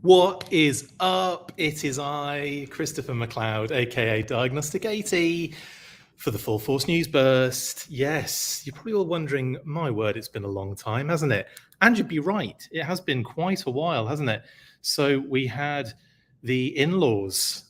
What is up? It is I, Christopher McLeod AKA Diagnostic 80 for the Full Force News Burst. Yes, you're probably all wondering, my word, it's been a long time, hasn't it? And you'd be right, it has been quite a while, hasn't it? So we had the in-laws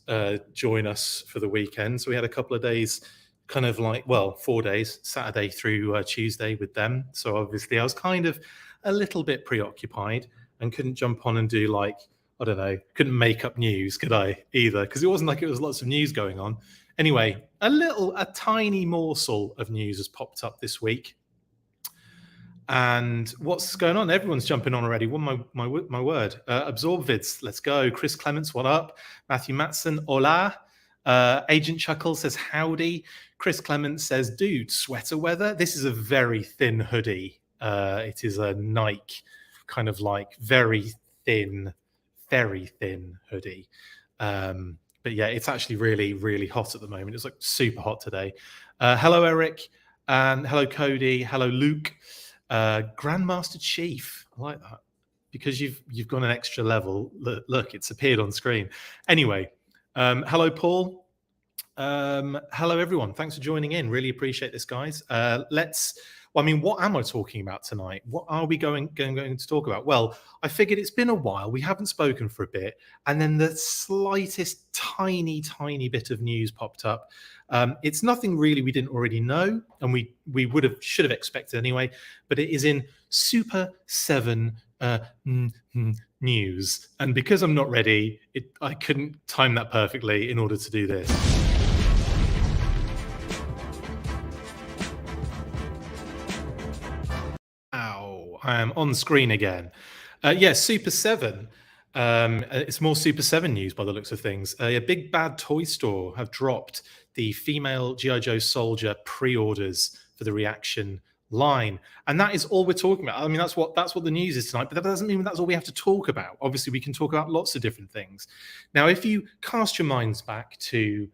join us for the weekend. So we had a couple of days, kind of like, well, 4 days, Saturday through Tuesday with them. So obviously I was kind of a little bit preoccupied and couldn't jump on and do like, I don't know, couldn't make up news, could I, either? Because it wasn't like it was lots of news going on. Anyway, a tiny morsel of news has popped up this week. And what's going on? Everyone's jumping on already. My word. Absorb Vids, let's go. Chris Clements, what up? Matthew Matson, hola. Agent Chuckle says howdy. Chris Clements says, dude, sweater weather. This is a very thin hoodie. It is a Nike kind of like very thin hoodie. But yeah, it's actually really, really hot at the moment. It's like super hot today. Hello, Eric, and hello, Cody. Hello, Luke. Grandmaster Chief. I like that because you've gone an extra level. Look, it's appeared on screen. Anyway, hello, Paul. Hello, everyone. Thanks for joining in. Really appreciate this, guys. Well, I mean, what am I talking about tonight? What are we going to talk about? Well, I figured it's been a while. We haven't spoken for a bit. And then the slightest tiny bit of news popped up. It's nothing really we didn't already know, and we should have expected anyway, but it is in Super7 news. And because I'm not ready, I couldn't time that perfectly in order to do this. I am on screen again. Yes, Super 7. It's more Super 7 news by the looks of things. A Big Bad Toy Store have dropped the female G.I. Joe soldier pre-orders for the Reaction line. And that is all we're talking about. I mean, that's what the news is tonight, but that doesn't mean that's all we have to talk about. Obviously, we can talk about lots of different things. Now, if you cast your minds back to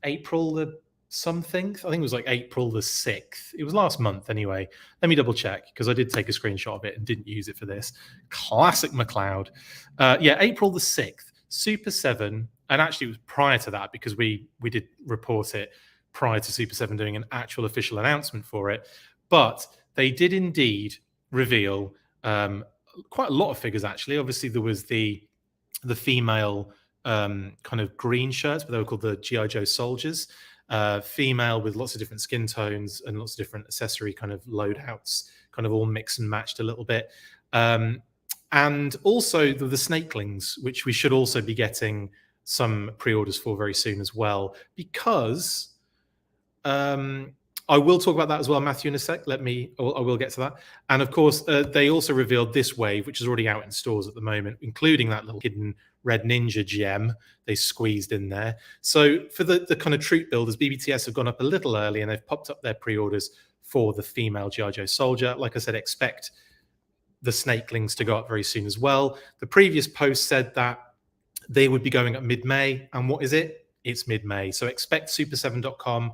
April the something, I think it was like April the 6th. It was last month anyway. Let me double check because I did take a screenshot of it and didn't use it for this. Classic McLeod. Yeah, April the 6th, Super 7, and actually it was prior to that because we did report it prior to Super 7 doing an actual official announcement for it. But they did indeed reveal quite a lot of figures actually. Obviously there was the female kind of green shirts, but they were called the G.I. Joe soldiers. Female with lots of different skin tones and lots of different accessory kind of loadouts, kind of all mixed and matched a little bit. And also the snakelings, which we should also be getting some pre-orders for very soon as well, because I will talk about that as well, Matthew, in a sec. I will get to that. And of course, they also revealed this wave, which is already out in stores at the moment, including that little hidden Red Ninja gem they squeezed in there. So for the kind of troop builders, BBTS have gone up a little early and they've popped up their pre-orders for the female G.I. Joe soldier. Like I said, expect the snakelings to go up very soon as well. The previous post said that they would be going up mid-May. And what is it? It's mid-May. So expect super7.com.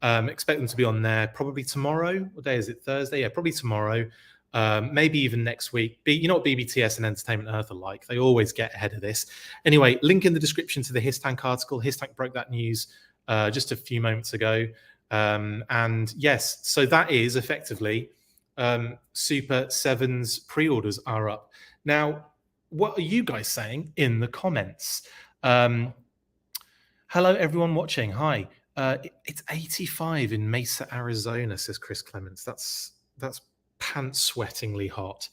Expect them to be on there probably tomorrow. What day is it? Thursday? Yeah, probably tomorrow. Maybe even next week. You know what BBTS and Entertainment Earth are like. They always get ahead of this. Anyway, link in the description to the HISSTANK article. HISSTANK broke that news just a few moments ago. And yes, so that is effectively Super 7's pre-orders are up. Now, what are you guys saying in the comments? Hello, everyone watching. Hi. It's 85 in Mesa, Arizona, says Chris Clements. That's pants-sweatingly hot.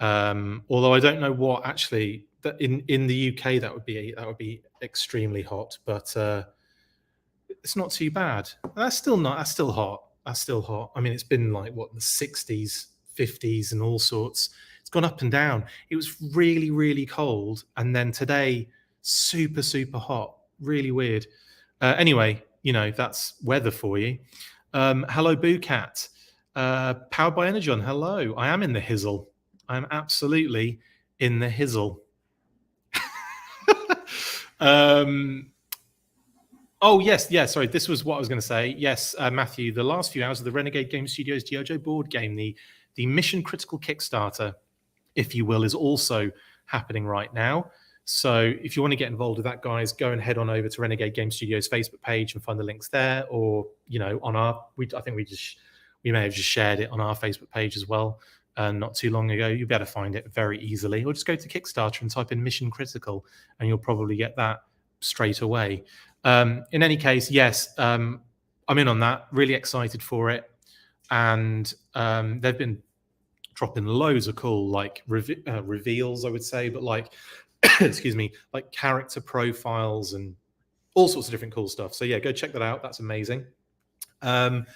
Although I don't know what actually that in the UK that would be extremely hot, but it's not too bad. That's still hot. That's still hot. I mean, it's been like what, the 60s, 50s, and all sorts. It's gone up and down. It was really, really cold, and then today, super, super hot. Really weird. Anyway, you know, that's weather for you. Hello, Boocat. Powered by Energon. Hello. I am in the hizzle. I am absolutely in the hizzle. Oh, yes. Yeah, sorry. This was what I was going to say. Yes, Matthew, the last few hours of the Renegade Game Studios G.I. Joe board game, the Mission Critical Kickstarter, if you will, is also happening right now. So if you want to get involved with that, guys, go and head on over to Renegade Game Studios Facebook page and find the links there, or on our I think we may have just shared it on our Facebook page as well. Not too long ago, you'll be able to find it very easily, or just go to Kickstarter and type in Mission Critical, and you'll probably get that straight away. In any case, yes, I'm in on that. Really excited for it, and they've been dropping loads of cool reveals, I would say, but excuse me, like character profiles and all sorts of different cool stuff. So yeah, go check that out. That's amazing. But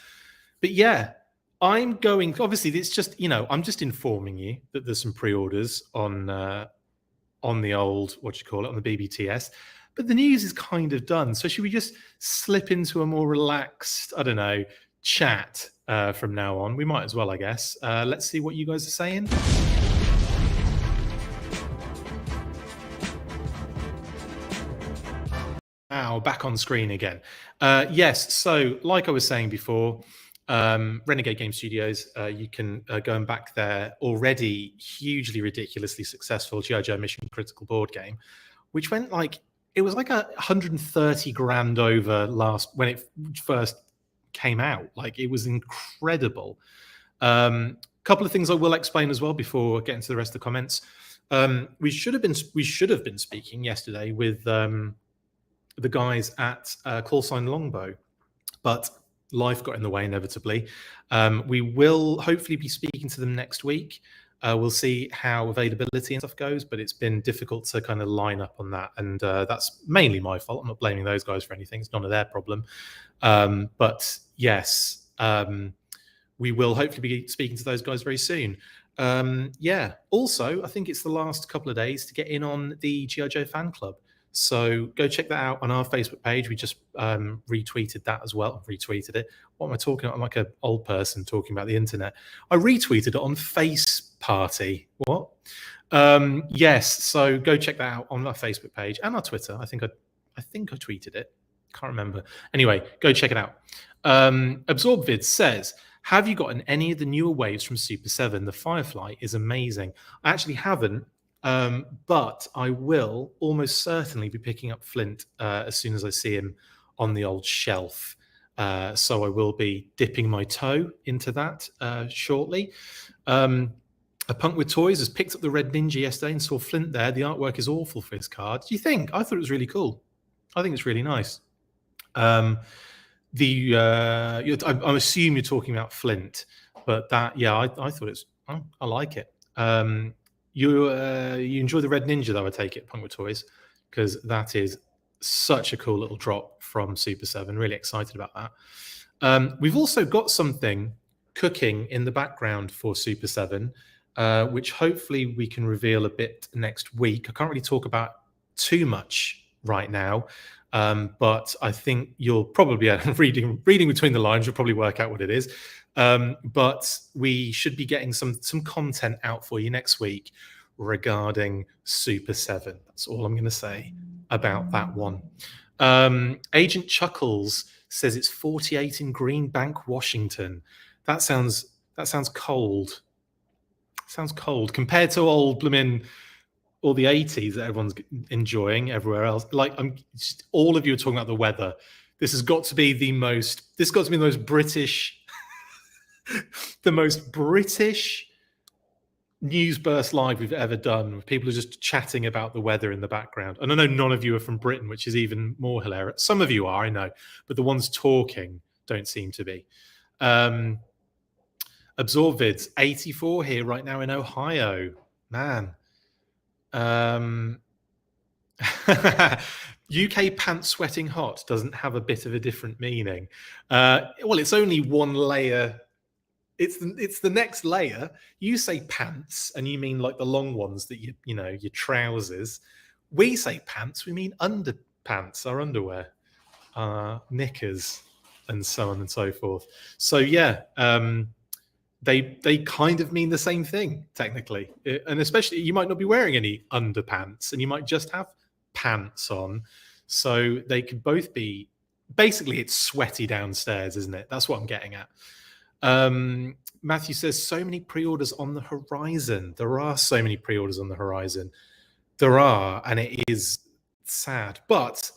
yeah, I'm going. Obviously, it's just I'm just informing you that there's some pre-orders on the old on the BBTS. But the news is kind of done. So should we just slip into a more relaxed, I don't know, chat from now on? We might as well, I guess. Let's see what you guys are saying. Now back on screen again. Yes, so like I was saying before, Renegade Game Studios, you can go and back their already hugely ridiculously successful G.I. Joe Mission Critical board game, which went it was like 130 grand over when it first came out. It was incredible. Couple of things I will explain as well before getting to the rest of the comments. We should have been speaking yesterday with the guys at Call Sign Longbow, but life got in the way inevitably. We will hopefully be speaking to them next week. We'll see how availability and stuff goes, but it's been difficult to kind of line up on that, and that's mainly my fault. I'm not blaming those guys for anything. It's none of their problem. But yes, we will hopefully be speaking to those guys very soon. Yeah. Also, I think it's the last couple of days to get in on the G.I. Joe fan club. So go check that out on our Facebook page. We just retweeted that as well. Retweeted it. What am I talking about? I'm like an old person talking about the internet. I retweeted it on Face Party. What? Yes. So go check that out on our Facebook page and our Twitter. I think I tweeted it. Can't remember. Anyway, go check it out. AbsorbVid says, have you gotten any of the newer waves from Super 7? The Firefly is amazing. I actually haven't. But I will almost certainly be picking up Flint as soon as I see him on the old shelf. So I will be dipping my toe into that shortly. A Punk with Toys has picked up the Red Ninja yesterday and saw Flint there. The artwork is awful for his card. Do you think? I thought it was really cool. I think it's really nice. I assume you're talking about Flint, but that, yeah, I thought it's, I like it. You enjoy the Red Ninja, though, I take it, Punk with Toys, because that is such a cool little drop from Super 7. Really excited about that. We've also got something cooking in the background for Super 7, which hopefully we can reveal a bit next week. I can't really talk about too much right now, but I think you'll probably, reading between the lines, you'll probably work out what it is. But we should be getting some content out for you next week regarding Super 7. That's all I'm going to say about that one. Agent Chuckles says it's 48 in Green Bank, Washington. That sounds cold. Sounds cold compared to old blooming all the 80s that everyone's enjoying everywhere else. All of you are talking about the weather. This has got to be the most British. The most British news burst live we've ever done. People are just chatting about the weather in the background. And I know none of you are from Britain, which is even more hilarious. Some of you are, I know, but the ones talking don't seem to be. AbsorbVids, 84 here right now in Ohio. Man. UK pants sweating hot doesn't have a bit of a different meaning. Well, it's only one layer. It's the next layer. You say pants and you mean like the long ones that your trousers. We say pants, we mean underpants, our underwear, knickers, and so on and so forth. So yeah, they kind of mean the same thing technically, and especially you might not be wearing any underpants and you might just have pants on. So they could both be, basically it's sweaty downstairs, isn't it? That's what I'm getting at. Matthew says, so many pre-orders on the horizon. There are so many pre-orders on the horizon. There are, and it is sad. But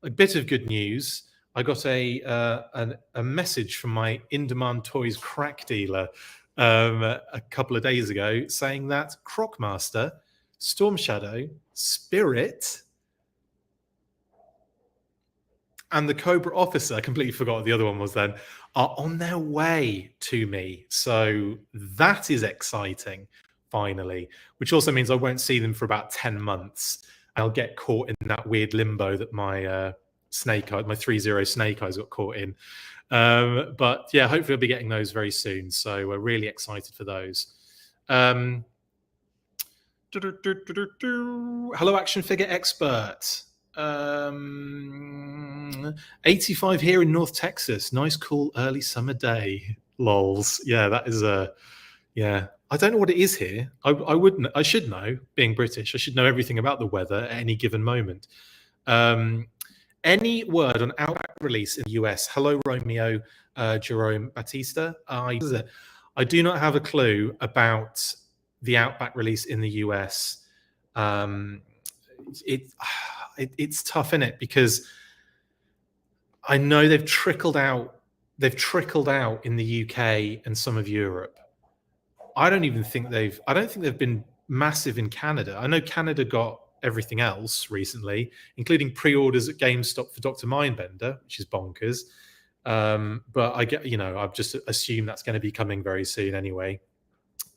a bit of good news. I got a message from my in-demand toys crack dealer a couple of days ago saying that Crocmaster, Storm Shadow, Spirit, and the Cobra Officer, I completely forgot what the other one was then, are on their way to me. So that is exciting, finally, which also means I won't see them for about 10 months. I'll get caught in that weird limbo that my Snake Eye, my 3-0 Snake Eyes got caught in. But yeah, hopefully I'll be getting those very soon. So we're really excited for those. Hello, Action Figure Expert. 85 here in North Texas. Nice, cool, early summer day. Lols. Yeah, that is yeah. I don't know what it is here. I should know, being British. I should know everything about the weather at any given moment. Any word on Outback release in the US? Hello, Romeo, Jerome Batista. I do not have a clue about the Outback release in the US. It's tough, isn't it? Because I know they've trickled out in the UK and some of Europe. I don't think they've been massive in Canada. I know Canada got everything else recently, including pre-orders at GameStop for Dr. Mindbender, which is bonkers. But I've just assumed that's going to be coming very soon anyway,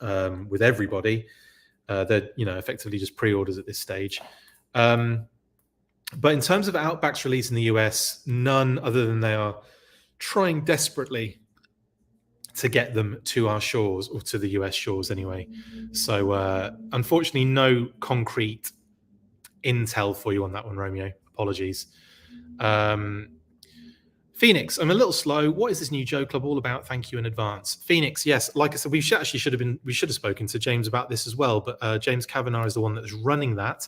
with everybody. They're, effectively just pre-orders at this stage. But in terms of Outback's release in the US, none, other than they are trying desperately to get them to our shores, or to the US shores anyway. So unfortunately, no concrete intel for you on that one, Romeo. Apologies. Phoenix, I'm a little slow. What is this new Joe Club all about? Thank you in advance. Phoenix, yes, like I said, we should have spoken to James about this as well, but James Kavanagh is the one that's running that.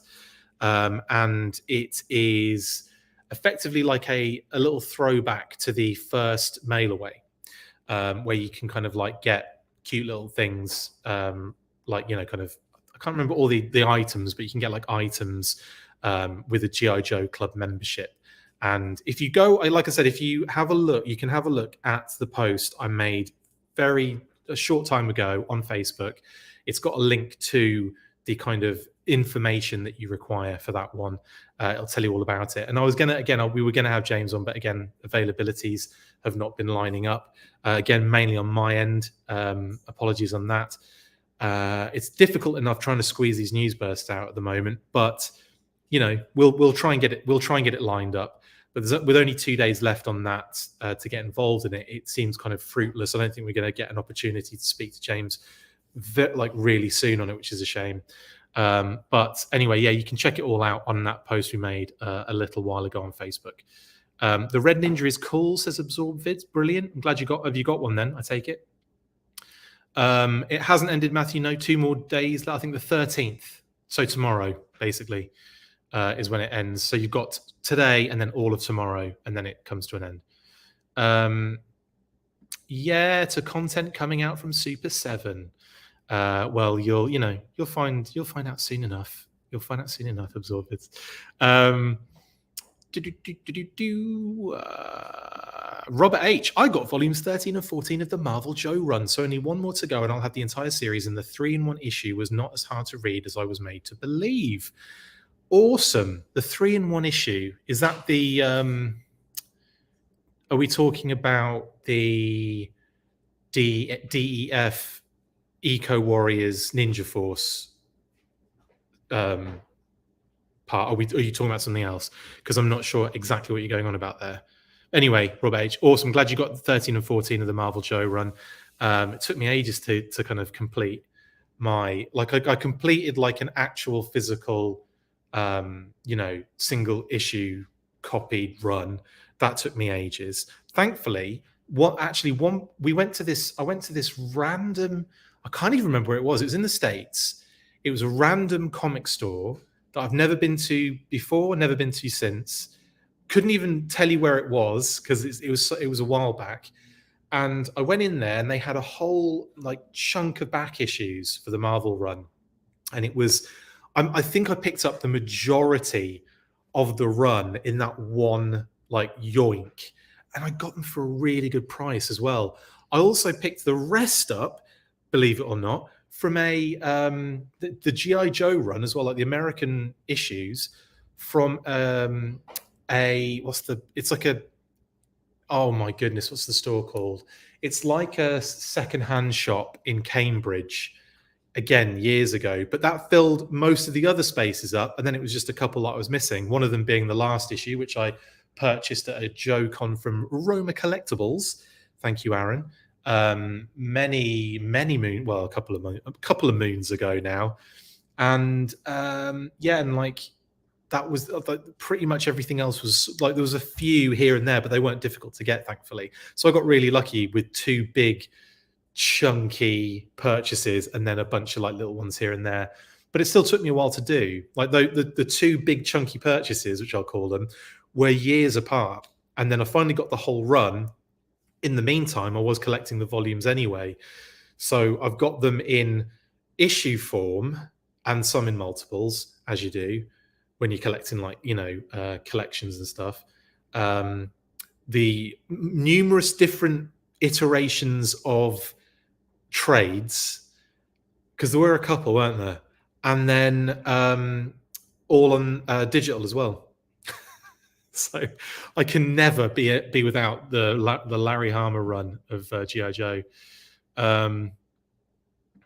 And it is effectively like a little throwback to the first mail away, where you can kind of like get cute little things, like, kind of, I can't remember all the items, but you can get like items with a G.I. Joe Club membership. And if you go, like I said, if you have a look, you can have a look at the post I made a short time ago on Facebook. It's got a link to the kind of information that you require for that one. It'll tell you all about it. And we were gonna have James on, but again, availabilities have not been lining up. Again, mainly on my end. Apologies on that. It's difficult enough trying to squeeze these news bursts out at the moment, but we'll try and get it lined up. But with only 2 days left on that to get involved in it, it seems kind of fruitless. I don't think we're going to get an opportunity to speak to James really soon on it, which is a shame. But anyway, yeah, you can check it all out on that post we made a little while ago on Facebook. The Red Ninja is cool, says Absorb Vids. Brilliant. I'm glad have you got one then? I take it. It hasn't ended, Matthew. No, 2 more days. I think the 13th. So tomorrow, basically, is when it ends. So you've got today and then all of tomorrow, and then it comes to an end. Yeah, to content coming out from Super7. Well, you'll find out soon enough. You'll find out soon enough, Absorb it. Robert H. I got volumes 13 and 14 of the Marvel Joe run, so only one more to go, and I'll have the entire series. And the 3-in-1 issue was not as hard to read as I was made to believe. Awesome. The 3-in-1 issue, is that the? Are we talking about the DEF Eco Warriors Ninja Force part? Are you talking about something else? Because I'm not sure exactly what you're going on about there. Anyway, Rob H, awesome. Glad you got 13 and 14 of the Marvel Joe run. It took me ages to kind of complete my, I completed like an actual physical, single issue copied run. That took me ages. Thankfully, I went to this random, I can't even remember where it was. It was in the States. It was a random comic store that I've never been to before, never been to since. Couldn't even tell you where it was because it was a while back. And I went in there and they had a whole like chunk of back issues for the Marvel run. And it was, I think I picked up the majority of the run in that one like yoink, and I got them for a really good price as well. I also picked the rest up, believe it or not, from the GI Joe run as well, like the American issues from it's like a, oh my goodness, what's the store called? It's like a secondhand shop in Cambridge, again years ago, but that filled most of the other spaces up, and then it was just a couple that I was missing, one of them being the last issue, which I purchased at a Joe Con from Roma Collectibles. Thank you, Aaron. Many a couple of moons ago now. And yeah, and like that was like pretty much everything else was like, there was a few here and there, but they weren't difficult to get, thankfully. So I got really lucky with two big chunky purchases and then a bunch of like little ones here and there. But it still took me a while to do. Like the two big chunky purchases, which I'll call them, were years apart. And then I finally got the whole run. In the meantime, I was collecting the volumes anyway. So I've got them in issue form and some in multiples, as you do when you're collecting, like, you know, collections and stuff. The numerous different iterations of trades, because there were a couple, weren't there? And then all on digital as well. So I can never be without the Larry Harmer run of G.I. Joe.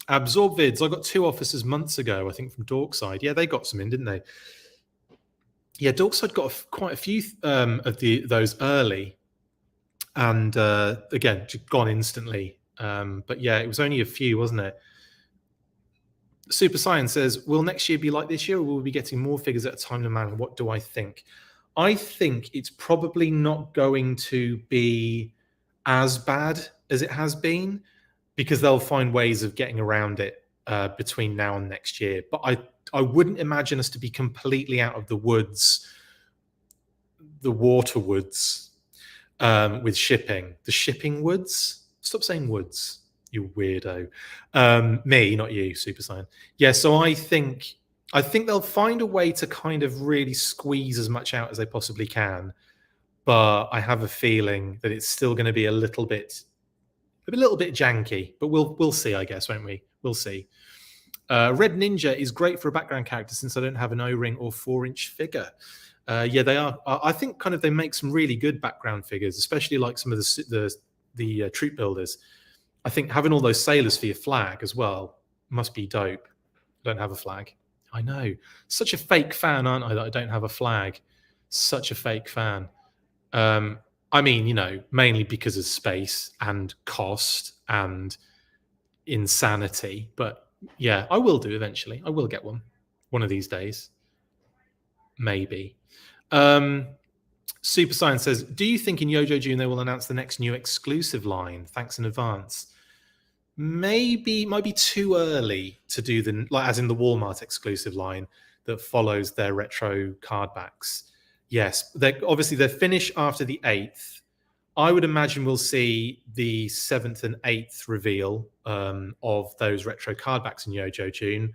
Absorb Vids, I got 2 officers months ago, I think, from Dorkside. Yeah, they got some in, didn't they? Yeah, Dorkside got quite a few of those early, and again, just gone instantly. But yeah, it was only a few, wasn't it? Super Science says, will next year be like this year, or will we be getting more figures at a timely manner? What do I think? I think it's probably not going to be as bad as it has been, because they'll find ways of getting around it between now and next year. But I wouldn't imagine us to be completely out of the woods, the water woods, with shipping. The shipping woods? Stop saying woods, you weirdo. Me, not you, Super Saiyan. Yeah, so I think they'll find a way to kind of really squeeze as much out as they possibly can. But I have a feeling that it's still going to be a little bit janky. But we'll see, I guess, won't we? We'll see. Red Ninja is great for a background character since I don't have an O-ring or 4-inch figure. Yeah, they are. I think kind of they make some really good background figures, especially like some of the troop builders. I think having all those sailors for your flag as well must be dope. I don't have a flag. I know. Such a fake fan, aren't I, that I don't have a flag? Such a fake fan. I mean, you know, mainly because of space and cost and insanity. But yeah, I will do eventually. I will get one of these days. Maybe. Super Science says, do you think in Yojo June they will announce the next new exclusive line? Thanks in advance. Maybe, might be too early to do as in the Walmart exclusive line that follows their retro card backs. Yes, they're finished after the 8th. I would imagine we'll see the 7th and 8th reveal of those retro card backs in Yojo June,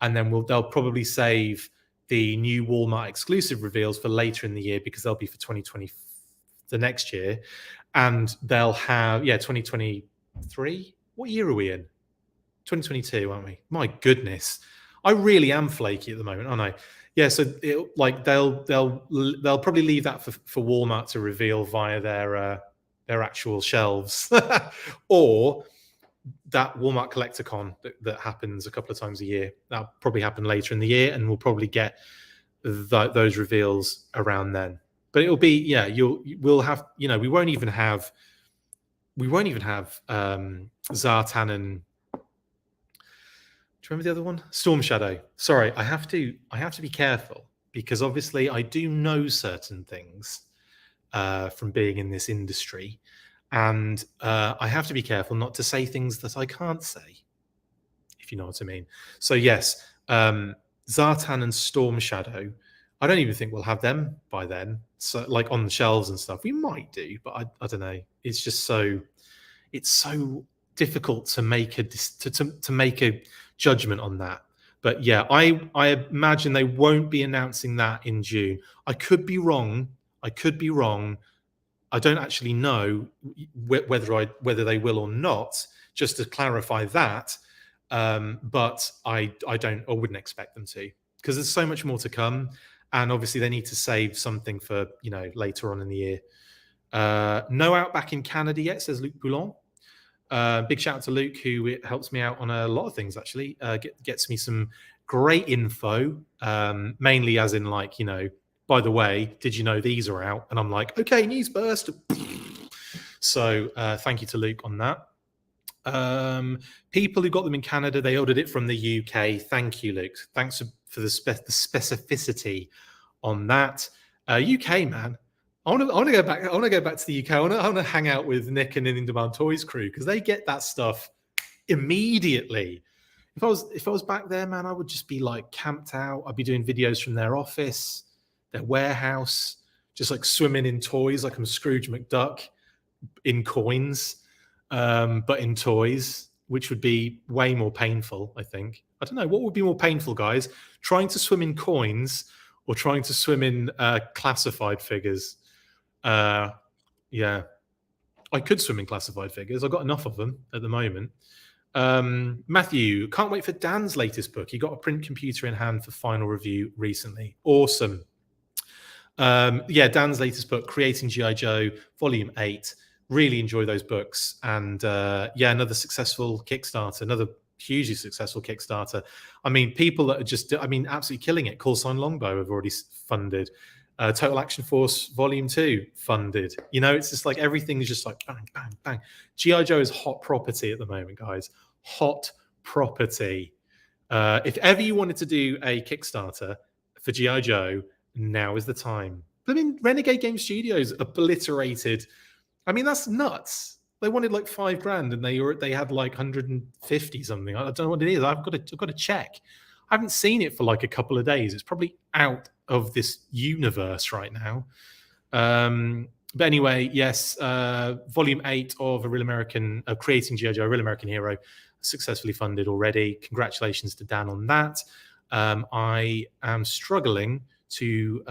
and then they'll probably save the new Walmart exclusive reveals for later in the year, because they'll be for 2020, the next year, and they'll have 2023. What year are we in? 2022, aren't we? My goodness, I really am flaky at the moment, aren't I? Yeah, so they'll probably leave that for Walmart to reveal via their actual shelves, or that Walmart Collector-Con that happens a couple of times a year. That'll probably happen later in the year, and we'll probably get those reveals around then. But it'll be, we'll have, you know, we won't even have Zartan and, do you remember the other one? Storm Shadow. Sorry, I have to be careful, because obviously I do know certain things from being in this industry, and I have to be careful not to say things that I can't say, if you know what I mean. So yes, Zartan and Storm Shadow, I don't even think we'll have them by then. So like on the shelves and stuff, we might do, but I don't know. It's just so difficult to make a judgment on that. But yeah, I imagine they won't be announcing that in June. I could be wrong. I could be wrong. I don't actually know whether they will or not. Just to clarify that, but I wouldn't expect them to, because there's so much more to come, and obviously they need to save something for later on in the year. No Outback in Canada yet, says Luc Poulon. Big shout out to Luke, who helps me out on a lot of things, actually. Gets me some great info, mainly as in like, by the way, did you know these are out? And I'm like, okay, news burst. So thank you to Luke on that. People who got them in Canada, they ordered it from the UK. Thank you, Luke. Thanks for the specificity on that. UK, man. I want to go back. I want to go back to the UK. I want to hang out with Nick and In Demand Toys crew, because they get that stuff immediately. If I was back there, man, I would just be like camped out. I'd be doing videos from their office, their warehouse, just like swimming in toys, like I'm Scrooge McDuck in coins, but in toys, which would be way more painful, I think. I don't know. What would be more painful, guys? Trying to swim in coins or trying to swim in classified figures? Yeah, I could swim in classified figures. I've got enough of them at the moment. Matthew, can't wait for Dan's latest book. He got a print computer in hand for final review recently. Awesome. Yeah, Dan's latest book, Creating G.I. Joe, Volume 8. Really enjoy those books. And yeah, another successful Kickstarter, another hugely successful Kickstarter. I mean, people that are just, absolutely killing it. Call Sign Longbow have already funded. Total Action Force Volume 2 funded. It's just like everything is just like bang, bang, bang. G.I. Joe is hot property at the moment, guys. Hot property. If ever you wanted to do a Kickstarter for G.I. Joe, now is the time. Renegade Game Studios obliterated. That's nuts. They wanted like $5,000 and they had like 150 something. I don't know what it is. I've got to check. I haven't seen it for like a couple of days. It's probably out of this universe right now. But anyway, yes, Volume 8 of Creating G.I. Joe, A Real American Hero, successfully funded already. Congratulations to Dan on that. I am struggling to...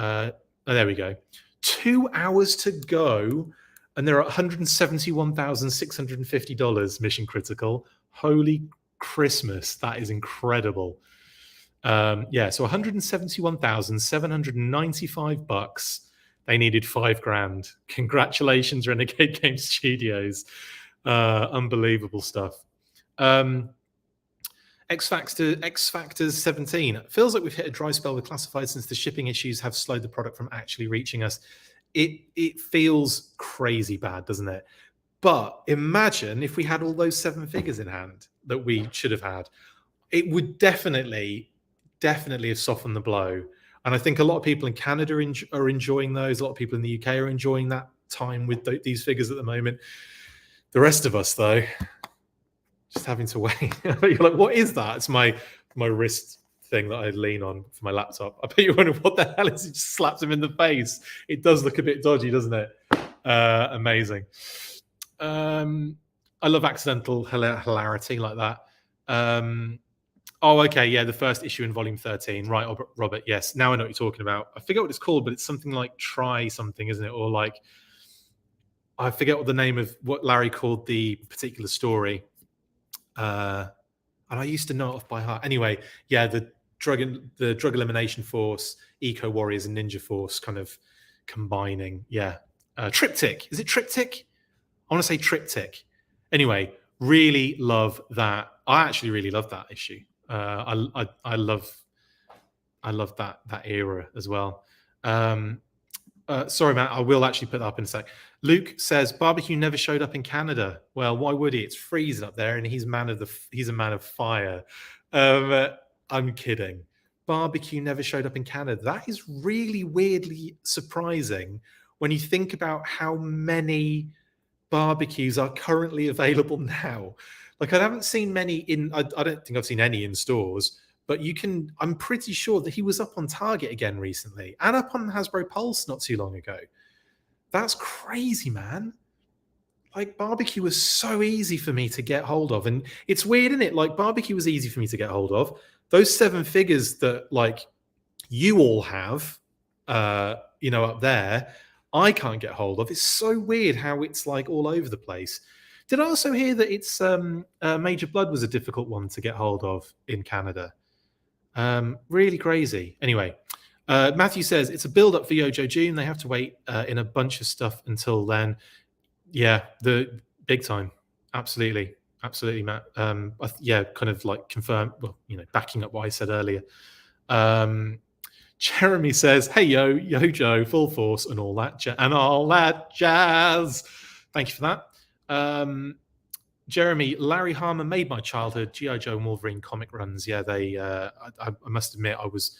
there we go. 2 hours to go, and they're at $171,650 Mission Critical. Holy Christmas, that is incredible. Yeah, so $171,795. They needed $5,000. Congratulations, Renegade Game Studios. Unbelievable stuff. X Factors 17. Feels like we've hit a dry spell with classified since the shipping issues have slowed the product from actually reaching us. It feels crazy bad, doesn't it? But imagine if we had all those 7 figures in hand that we should have had. It would definitely have softened the blow. And I think a lot of people in Canada are enjoying those. A lot of people in the UK are enjoying that time with these figures at the moment. The rest of us, though, just having to wait. You're like, what is that? It's my wrist thing that I lean on for my laptop. I bet you're wondering what the hell is. It just slaps him in the face. It does look a bit dodgy, doesn't it? Amazing. I love accidental hilarity like that. Oh, okay, yeah, the first issue in Volume 13. Right, Robert, yes. Now I know what you're talking about. I forget what it's called, but it's something like Try Something, isn't it? Or like, I forget what the name of what Larry called the particular story. And I used to know it off by heart. Anyway, yeah, the drug elimination force, eco warriors, and ninja force kind of combining. Yeah, triptych. Is it triptych? I want to say triptych. Anyway, really love that. I actually really love that issue. I love that era as well. Sorry, Matt, I will actually put that up in a sec. Luke says barbecue never showed up in Canada. Well, why would he? It's freezing up there, and he's a man of fire. I'm kidding. Barbecue never showed up in Canada. That is really weirdly surprising when you think about how many barbecues are currently available now. Like, I haven't seen many in. I don't think I've seen any in stores. But I'm pretty sure that he was up on Target again recently and up on Hasbro Pulse not too long ago. That's crazy, man. like barbecue was so easy for me to get hold of. And it's weird, isn't it? Like barbecue was easy for me to get hold of. Those 7 figures that like you all have, up there, I can't get hold of. It's so weird how it's like all over the place. Did I also hear that it's Major Blood was a difficult one to get hold of in Canada? Really crazy. Anyway, Matthew says it's a build up for Yojo June. They have to wait in a bunch of stuff until then. Yeah, the big time. Absolutely. Absolutely, Matt. Yeah, kind of like confirm, well, backing up what I said earlier. Jeremy says, hey, Yojo, full force and all that, and all that jazz. Thank you for that. Jeremy, Larry Harmer made my childhood G.I. Joe and Wolverine comic runs. Yeah, they. I must admit, I was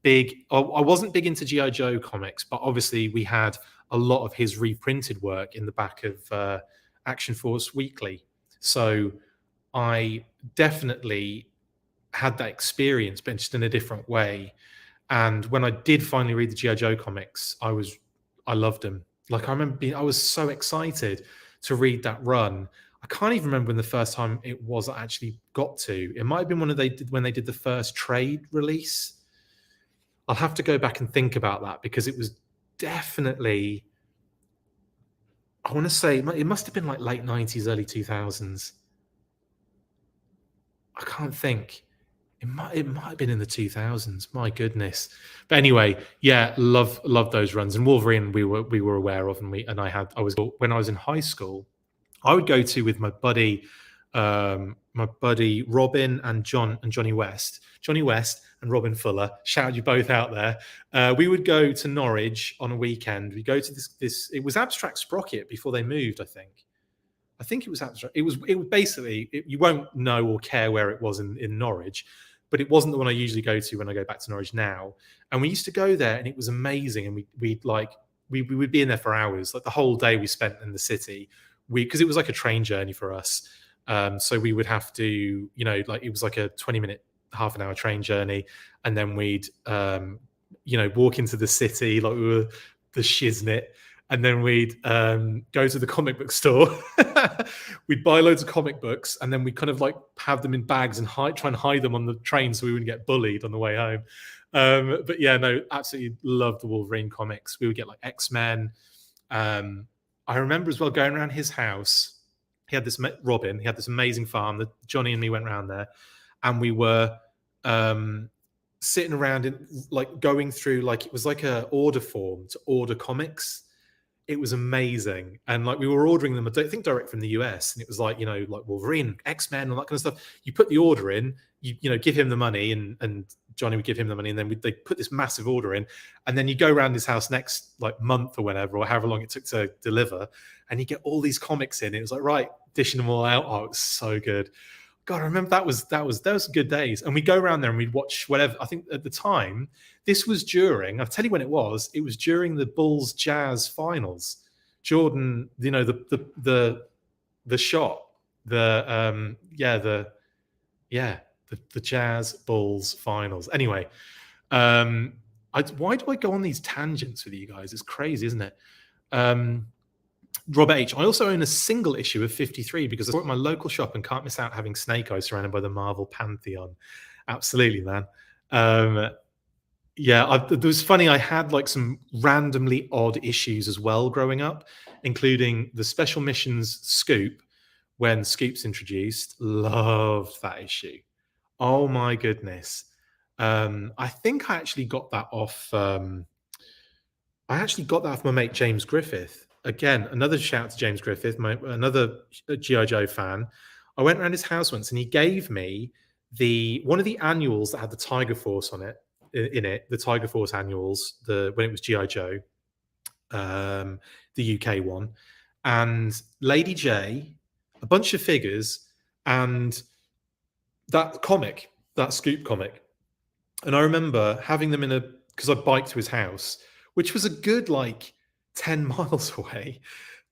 big. I wasn't big into G.I. Joe comics, but obviously we had a lot of his reprinted work in the back of Action Force Weekly. So I definitely had that experience, but just in a different way. And when I did finally read the G.I. Joe comics, I loved them. Like I remember I was so excited to read that run. I can't even remember when the first time it was I actually got to. It might have been when they did the first trade release. I'll have to go back and think about that because it was definitely, I want to say it must have been like late 90s, early 2000s. I can't think. It might have been in the 2000s. My goodness. But anyway, yeah, love those runs. And Wolverine we were aware of, when I was in high school, I would go to with my buddy Robin and Johnny West. Johnny West and Robin Fuller, shout you both out there. We would go to Norwich on a weekend. We go to this. It was Abstract Sprocket before they moved, I think. I think it was Abstract. It was basically, you won't know or care where it was in Norwich, but it wasn't the one I usually go to when I go back to Norwich now. And we used to go there, and it was amazing. And we would be in there for hours. Like the whole day we spent in the city. Because it was like a train journey for us. So we would have to, it was like a 20-minute, half an hour train journey. And then we'd, walk into the city, like we were the shiznit. And then we'd go to the comic book store. We'd buy loads of comic books, and then we kind of like have them in bags and try and hide them on the train so we wouldn't get bullied on the way home. But yeah, no, absolutely loved the Wolverine comics. We would get like X-Men. I remember as well going around his house. He had this Robin. He had this amazing farm that Johnny and me went around there, and we were sitting around in like going through, like it was like a order form to order comics. It was amazing, and like we were ordering them, I don't think direct from the US, and it was like like Wolverine, X-Men, all that kind of stuff. You put the order in, you give him the money, and Johnny would give him the money, and then they put this massive order in, and then you go around his house next like month or whenever, or however long it took to deliver, and you get all these comics in. It was like, right, dishing them all out. Oh, it was so good. God, I remember that was good days. And we go around there and we'd watch whatever. I think at the time, this was during, I'll tell you when it was during the Bulls Jazz finals. Jordan, the shot, the Jazz Bulls finals. Anyway, why do I go on these tangents with you guys? It's crazy, isn't it? Robert H. I also own a single issue of 53 because I saw it at my local shop and can't miss out having Snake Eyes surrounded by the Marvel Pantheon. Absolutely, man. It was funny. I had like some randomly odd issues as well growing up, including the Special Missions Scoop when Scoop's introduced. Loved that issue. Oh my goodness. I think I actually got that off. I actually got that off my mate James Griffith. Again, another shout out to James Griffith, another G.I. Joe fan. I went around his house once and he gave me one of the annuals that had the Tiger Force on it, the Tiger Force annuals, when it was G.I. Joe, the UK one, and Lady J, a bunch of figures, and that comic, that Scoop comic. And I remember having them because I biked to his house, which was a good like 10 miles away,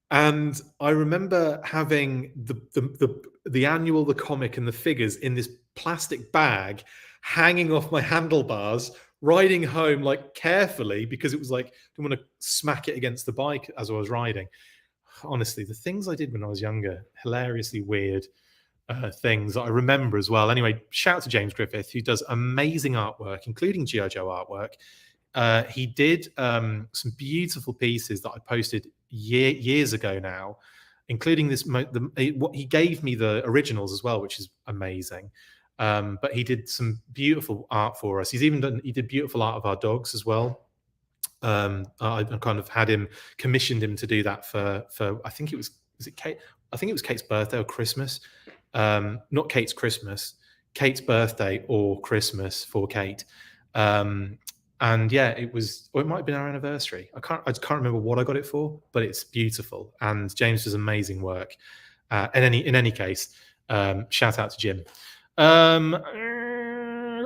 and I remember having the annual, the comic, and the figures in this plastic bag hanging off my handlebars, riding home like carefully because it was like I didn't want to smack it against the bike as I was riding. honestly, the things I did when I was younger, hilariously weird things that I remember as well. Anyway, shout out to James Griffith, who does amazing artwork, including G.I. Joe artwork. He did some beautiful pieces that I posted years ago now, including this. What he gave me the originals as well, which is amazing. But he did some beautiful art for us. He did beautiful art of our dogs as well. I kind of had him commissioned him to do that for I think it was it Kate? I think it was Kate's birthday or Christmas. Not Kate's Christmas, Kate's birthday or Christmas for Kate. And yeah, it was, or it might have been our anniversary. I just can't remember what I got it for, but it's beautiful. And James does amazing work. In any case, shout out to Jim.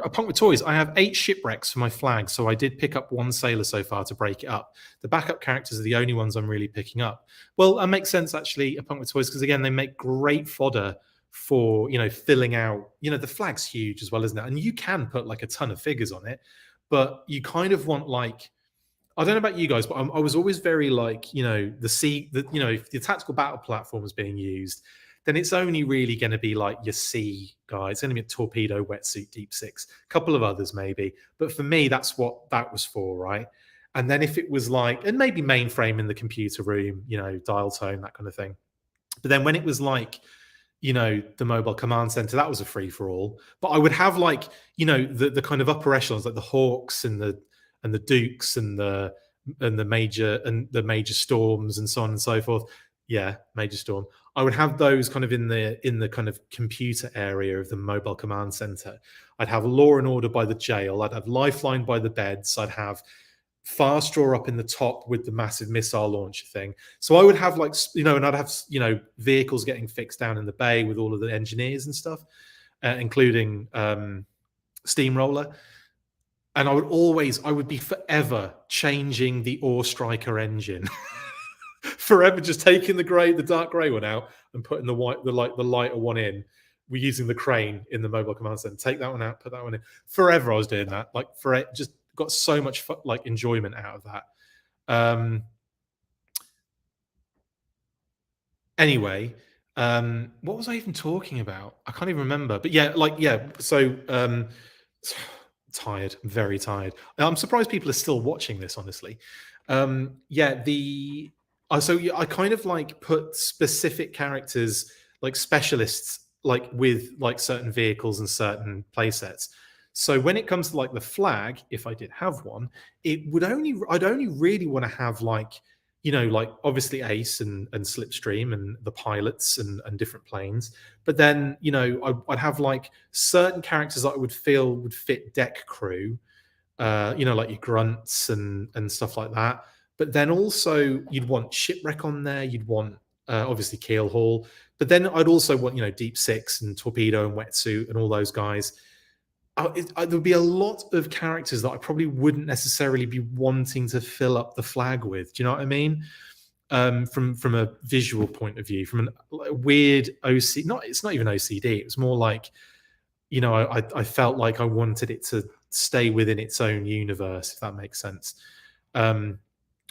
A punk with toys. I have 8 shipwrecks for my flag, so I did pick up 1 sailor so far to break it up. The backup characters are the only ones I'm really picking up. Well, that makes sense actually. A punk with toys, because again, they make great fodder for filling out. The flag's huge as well, isn't it? And you can put like a ton of figures on it, but you kind of want like. I don't know about you guys, but I was always very like, if the tactical battle platform is being used, then it's only really going to be like your sea guys. It's going to be a torpedo, wetsuit, deep six, a couple of others maybe. But for me, that's what that was for, right? And then if it was like, and maybe mainframe in the computer room, dial tone, that kind of thing. But then when it was like, the mobile command center, that was a free for all. But I would have like, the kind of upper echelons, like the Hawks and the Dukes and the major storms and so on and so forth. Yeah, Major Storm. I would have those kind of in the kind of computer area of the mobile command center. I'd have Law and Order by the jail. I'd have Lifeline by the beds. I'd have Fast Draw up in the top with the massive missile launcher thing. So I would have like, and I'd have, vehicles getting fixed down in the bay with all of the engineers and stuff, including Steamroller. And I would be forever changing the Ore Striker engine. Forever just taking the dark grey one out and putting the lighter one in. We're using the crane in the mobile command center. Take that one out, put that one in. Forever I was doing that. Like just got so much enjoyment out of that. Anyway, what was I even talking about? I can't even remember. But yeah. So tired, very tired. I'm surprised people are still watching this, honestly. I kind of like put specific characters, like specialists, like with like certain vehicles and certain play sets. So when it comes to like the flag, if I did have one, I'd only really want to have like, like obviously Ace and Slipstream and the pilots and different planes. But then, I'd have like certain characters that I would feel would fit deck crew, like your grunts and stuff like that. But then also you'd want Shipwreck on there. You'd want obviously Keelhaul. But then I'd also want, Deep Six and Torpedo and Wetsuit and all those guys. There'd be a lot of characters that I probably wouldn't necessarily be wanting to fill up the flag with. Do you know what I mean? From a visual point of view, from a weird OC, it's not even OCD. It was more like, I felt like I wanted it to stay within its own universe, if that makes sense.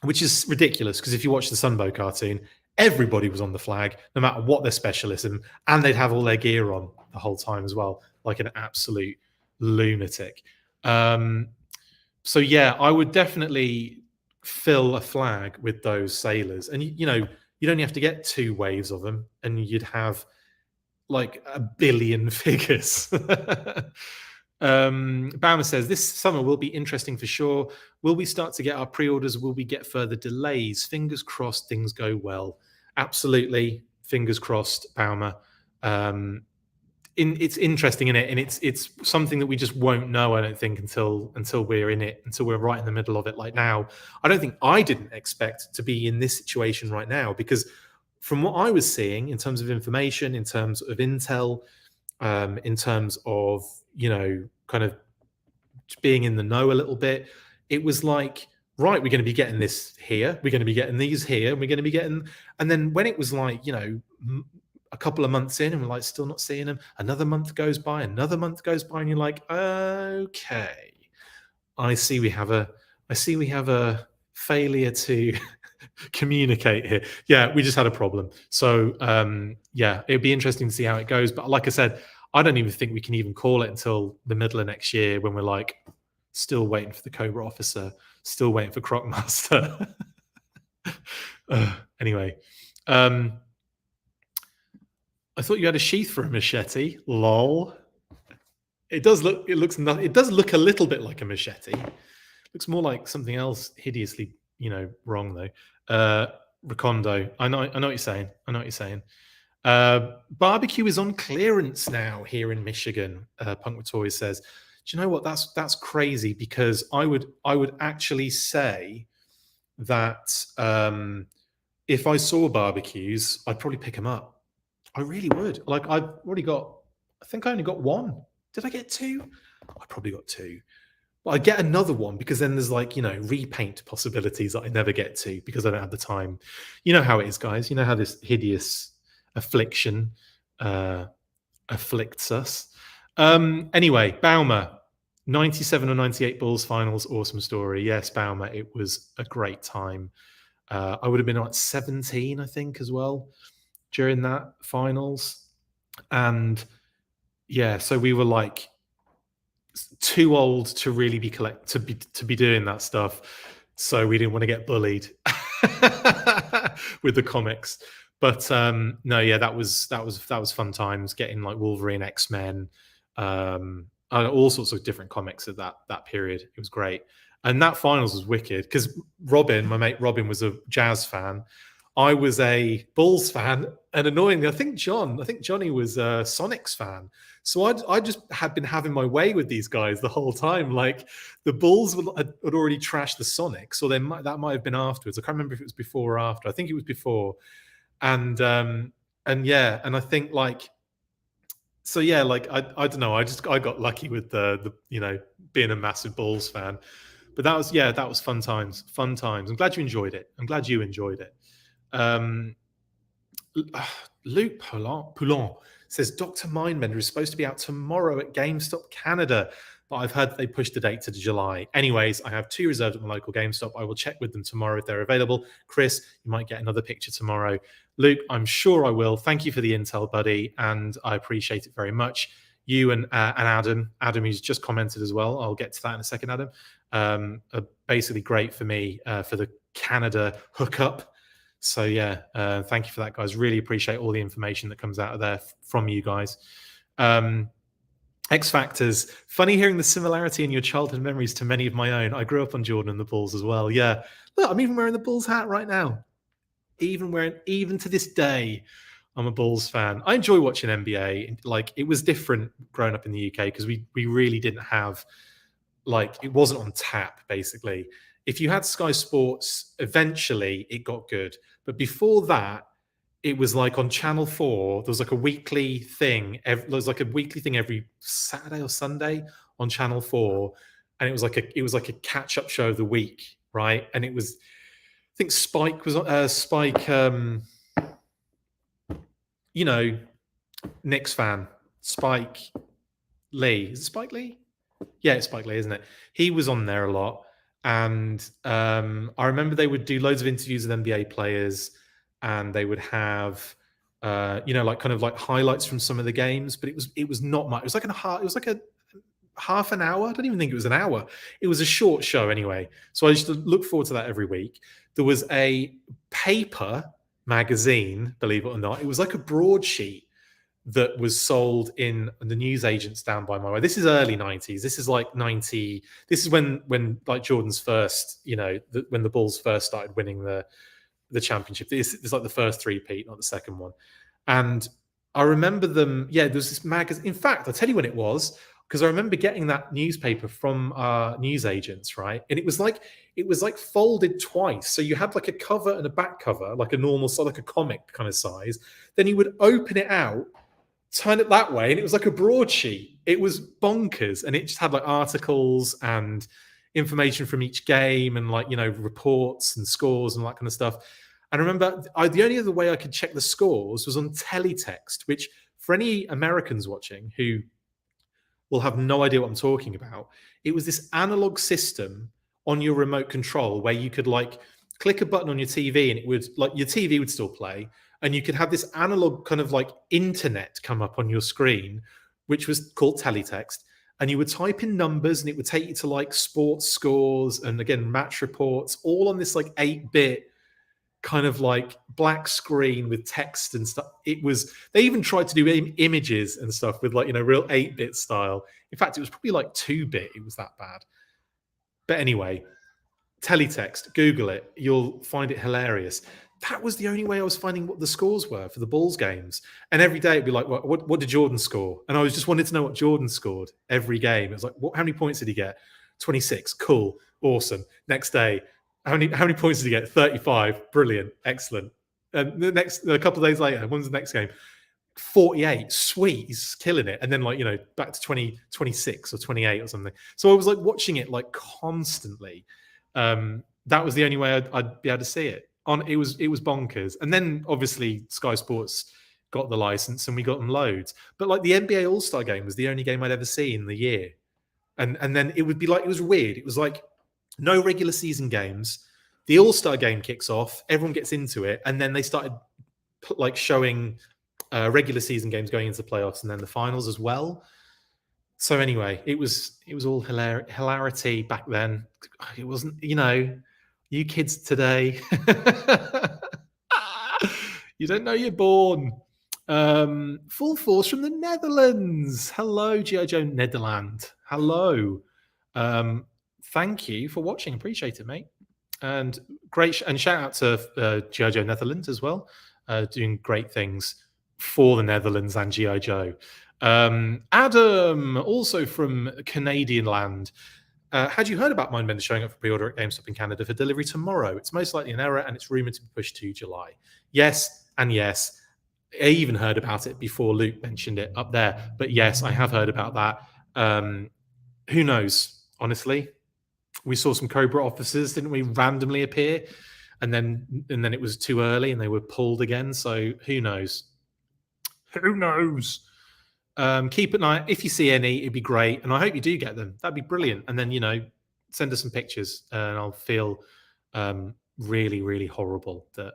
Which is ridiculous, because if you watch the Sunbow cartoon, everybody was on the flag, no matter what their specialism, and they'd have all their gear on the whole time as well, like an absolute lunatic. So yeah, I would definitely fill a flag with those sailors, and you'd only have to get 2 waves of them, and you'd have like 1 billion figures. Baumer says this summer will be interesting for sure. Will we start to get our pre-orders? Will we get further delays? Fingers crossed things go well. Absolutely, fingers crossed, Baumer. It's interesting in it, and it's something that we just won't know, I don't think, until we're in it, until we're right in the middle of it. Like now, I didn't expect to be in this situation right now, because from what I was seeing in terms of information, in terms of intel, in terms of kind of being in the know a little bit, it was like, right, we're going to be getting this here, we're going to be getting these here, and we're going to be getting, and then when it was like, a couple of months in and we're like still not seeing them, another month goes by, and you're like, okay, I see we have a failure to communicate here. Yeah, we just had a problem. So yeah, it'd be interesting to see how it goes. But like I said, I don't even think we can even call it until the middle of next year when we're like still waiting for the Cobra officer, still waiting for Crocmaster. Anyway, I thought you had a sheath for a machete. Lol. It does look. It looks. It does look a little bit like a machete. Looks more like something else hideously, wrong though. Recondo. I know what you're saying. I know what you're saying. Barbecue is on clearance now here in Michigan. Punk with Toys says, "Do you know what? That's crazy because I would actually say that if I saw barbecues, I'd probably pick them up. I really would. Like I've already got. I think I only got one. Did I get two? I probably got two. But I get another one because then there's like, repaint possibilities that I never get to because I don't have the time. You know how it is, guys. You know how this hideous affliction afflicts us. Anyway, Baumer, 97 or 98 Bulls finals, awesome story. Yes, Baumer, it was a great time. I would have been like 17, I think, as well during that finals. And yeah, so we were like too old to really be to be doing that stuff, so we didn't want to get bullied with the comics. But no, yeah, that was fun times getting like Wolverine, X-Men, all sorts of different comics at that period. It was great, and that finals was wicked because my mate Robin was a Jazz fan. I was a Bulls fan, and annoyingly, I think Johnny was a Sonics fan. So I just had been having my way with these guys the whole time. Like the Bulls had already trashed the Sonics, or that might have been afterwards. I can't remember if it was before or after. I think it was before. And yeah, and I think like, so yeah, like I don't know. I got lucky with the being a massive Bulls fan. But that was fun times. Fun times. I'm glad you enjoyed it. Luke Poulon says Dr. Mindbender is supposed to be out tomorrow at GameStop Canada, but I've heard they pushed the date to July. Anyways, I have 2 reserved at my local GameStop. I will check with them tomorrow if they're available. Chris, you might get another picture tomorrow. Luke, I'm sure I will. Thank you for the intel, buddy, and I appreciate it very much. You and Adam, who's just commented as well. I'll get to that in a second, Adam. Are basically great for me for the Canada hookup. So yeah, thank you for that, guys. Really appreciate all the information that comes out of there from you guys. X Factors. Funny hearing the similarity in your childhood memories to many of my own. I grew up on Jordan and the Bulls as well. Yeah, look, I'm even wearing the Bulls hat right now. Even to this day, I'm a Bulls fan. I enjoy watching NBA. Like it was different growing up in the UK because we really didn't have, like, it wasn't on tap basically. If you had Sky Sports, eventually it got good. But before that, it was like on Channel 4, there was like a weekly thing. There was like a weekly thing every Saturday or Sunday on Channel 4. And it was like a catch-up show of the week, right? And it was, I think Spike was Knicks fan. Spike Lee. Is it Spike Lee? Yeah, it's Spike Lee, isn't it? He was on there a lot. And I remember they would do loads of interviews with NBA players, and they would have, like kind of like highlights from some of the games. But it was not much. It was like a half an hour. I don't even think it was an hour. It was a short show anyway. So I used to look forward to that every week. There was a paper magazine, believe it or not. It was like a broadsheet that was sold in the newsagents down by my way. This is early 90s. This is like 90. This is when like Jordan's first, when the Bulls first started winning the championship. It's like the first three-peat, not the second one. And I remember them. Yeah, there was this magazine. In fact, I'll tell you when it was, because I remember getting that newspaper from our newsagents, right? And it was like folded twice. So you had like a cover and a back cover, like a normal, so like a comic kind of size. Then you would open it out, turn it that way, and it was like a broadsheet. It was bonkers, and it just had like articles and information from each game, and like reports and scores and that kind of stuff. And I remember the only other way I could check the scores was on teletext, which for any Americans watching who will have no idea what I'm talking about, it was this analog system on your remote control where you could like click a button on your TV and it would, like, your TV would still play, and you could have this analog kind of like internet come up on your screen, which was called teletext. And you would type in numbers and it would take you to like sports scores and again match reports, all on this like 8-bit kind of like black screen with text and stuff. It was, they even tried to do images and stuff with like, you know, real 8-bit style. In fact, it was probably like 2-bit. It was that bad. But anyway, teletext, Google it, you'll find it hilarious. That was the only way I was finding what the scores were for the Bulls games. And every day it'd be like, what did Jordan score? And I was just wanted to know what Jordan scored every game. It was like, how many points did he get? 26. Cool. Awesome. Next day, how many points did he get? 35. Brilliant. Excellent. And a couple of days later, when's the next game? 48. Sweet. He's killing it. And then, like, you know, back to 26 or 28 or something. So I was like watching it like constantly. That was the only way I'd be able to see it. It was bonkers. And then obviously Sky Sports got the license and we got them loads. But like the NBA All-Star game was the only game I'd ever seen in the year. And then it would be like, it was weird. It was like no regular season games. The All-Star game kicks off, everyone gets into it, and then they started like showing regular season games going into the playoffs and then the finals as well. So anyway, it was all hilarity back then. It wasn't, you know, you kids today, you don't know you're born. Full force from the Netherlands. Hello, G.I. Joe Nederland. Hello. Thank you for watching. Appreciate it, mate. And great, and shout out to G.I. Joe Netherlands as well, doing great things for the Netherlands and G.I. Joe. Adam, also from Canadian land. Had you heard about Mindbender showing up for pre-order at GameStop in Canada for delivery tomorrow? It's most likely an error and it's rumored to be pushed to July. Yes, and yes. I even heard about it before Luke mentioned it up there. But yes, I have heard about that. Who knows, honestly? We saw some Cobra officers, didn't we, randomly appear? And then it was too early and they were pulled again. So who knows? Who knows? Keep an eye. If you see any, it'd be great. And I hope you do get them. That'd be brilliant. And then, you know, send us some pictures and I'll feel really, really horrible that,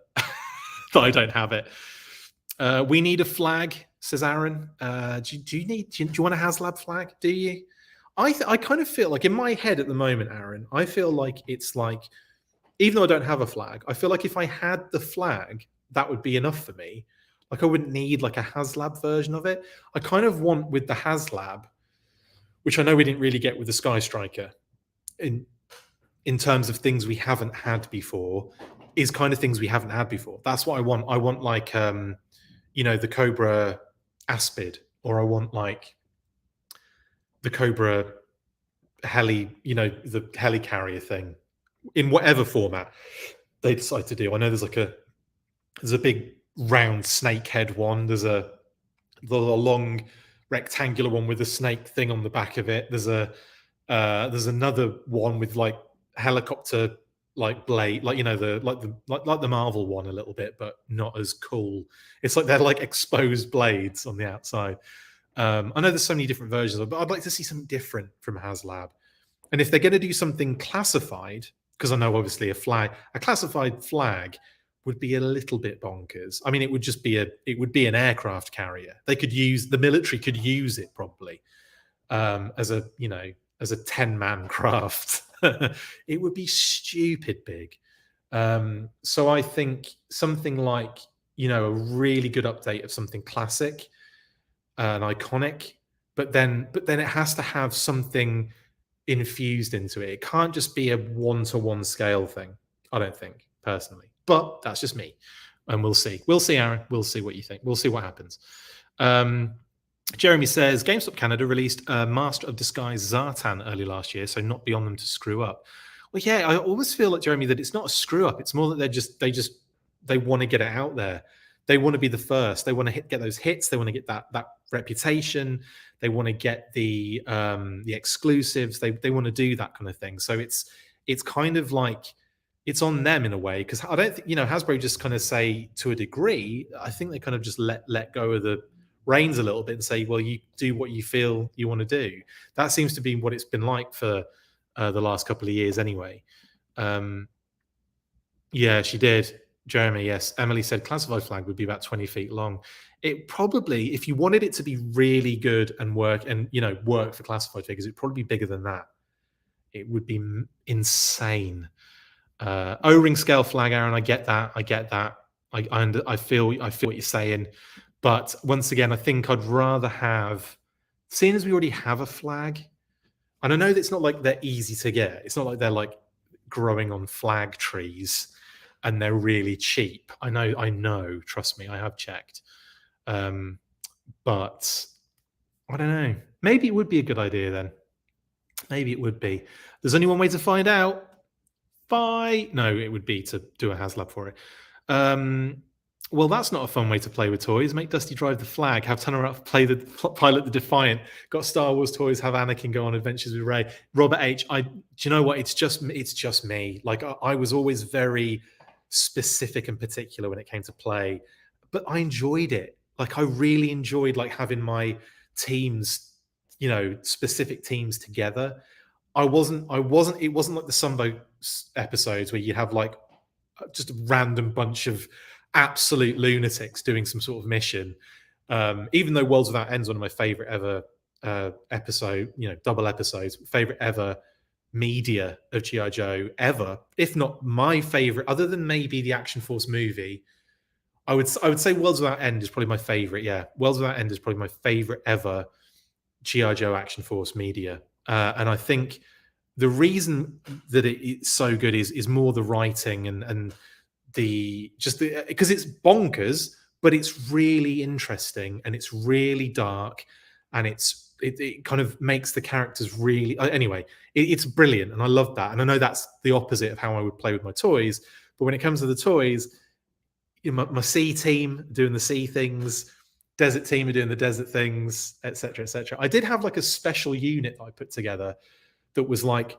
that I don't have it. We need a flag, says Aaron. Do you want a HasLab flag? Do you? I kind of feel like in my head at the moment, Aaron, I feel like it's like, even though I don't have a flag, I feel like if I had the flag, that would be enough for me. Like I wouldn't need like a HasLab version of it. I kind of want with the HasLab, which I know we didn't really get with the Sky Striker, in terms of things we haven't had before, is kind of things we haven't had before. That's what I want. I want like you know, the Cobra Aspid, or I want like the Cobra heli, you know, the helicarrier thing, in whatever format they decide to do. I know there's a big round snake head one. There's a long rectangular one with a snake thing on the back of it. There's another one with like helicopter like blade, like, you know, like the Marvel one a little bit, but not as cool. It's like they're like exposed blades on the outside. I know there's so many different versions of it, but I'd like to see something different from HasLab. And if they're going to do something classified, because I know obviously a classified flag would be a little bit bonkers. I mean, it would just be an aircraft carrier. The military could use it probably as a 10-man craft. It would be stupid big. So I think something like, you know, a really good update of something classic and iconic, but then it has to have something infused into it. It can't just be a one-to-one scale thing, I don't think, personally. But that's just me. And we'll see. We'll see, Aaron. We'll see what you think. We'll see what happens. Jeremy says, GameStop Canada released Master of Disguise Zartan early last year, so not beyond them to screw up. Well, yeah, I always feel like, Jeremy, that it's not a screw up. It's more that they want to get it out there. They want to be the first. They want to get those hits. They want to get that reputation. They want to get the exclusives. They want to do that kind of thing. So it's kind of like it's on them in a way, because I don't think, you know, Hasbro just kind of say, to a degree, I think they kind of just let go of the reins a little bit and say, well, you do what you feel you want to do. That seems to be what it's been like for the last couple of years anyway. But Yeah, she did. Jeremy, yes. Emily said classified flag would be about 20 feet long. It probably, if you wanted it to be really good and work and, work for classified figures, it'd probably be bigger than that. It would be insane. O-ring scale flag, Aaron, I get that. I get that. I feel what you're saying. But once again, I think I'd rather have, seeing as we already have a flag, and I know that it's not like they're easy to get. It's not like they're like growing on flag trees and they're really cheap. I know, trust me, I have checked. But I don't know. Maybe it would be a good idea then. Maybe it would be. There's only one way to find out. No, it would be to do a HasLab for it. Well, that's not a fun way to play with toys. Make Dusty drive the flag. Have Tanner up pilot the Defiant. Got Star Wars toys. Have Anakin go on adventures with Rey. Robert H. Do you know what? It's just me. Like I was always very specific and particular when it came to play, but I enjoyed it. Like I really enjoyed like having my teams, specific teams together. It wasn't like the Sunbow episodes where you have like just a random bunch of absolute lunatics doing some sort of mission. Even though Worlds Without End's one of my favorite ever episode, double episodes, favorite ever media of G.I. Joe ever, if not my favorite, other than maybe the Action Force movie. I would say Worlds Without End is probably my favorite. Yeah, Worlds Without End is probably my favorite ever G.I. Joe Action Force media. And I think the reason that it's so good is more the writing and because it's bonkers, but it's really interesting and it's really dark and it kind of makes the characters really anyway. It's brilliant and I love that. And I know that's the opposite of how I would play with my toys, but when it comes to the toys, my sea team doing the sea things, desert team are doing the desert things, etc., etc. I did have like a special unit that I put together that was like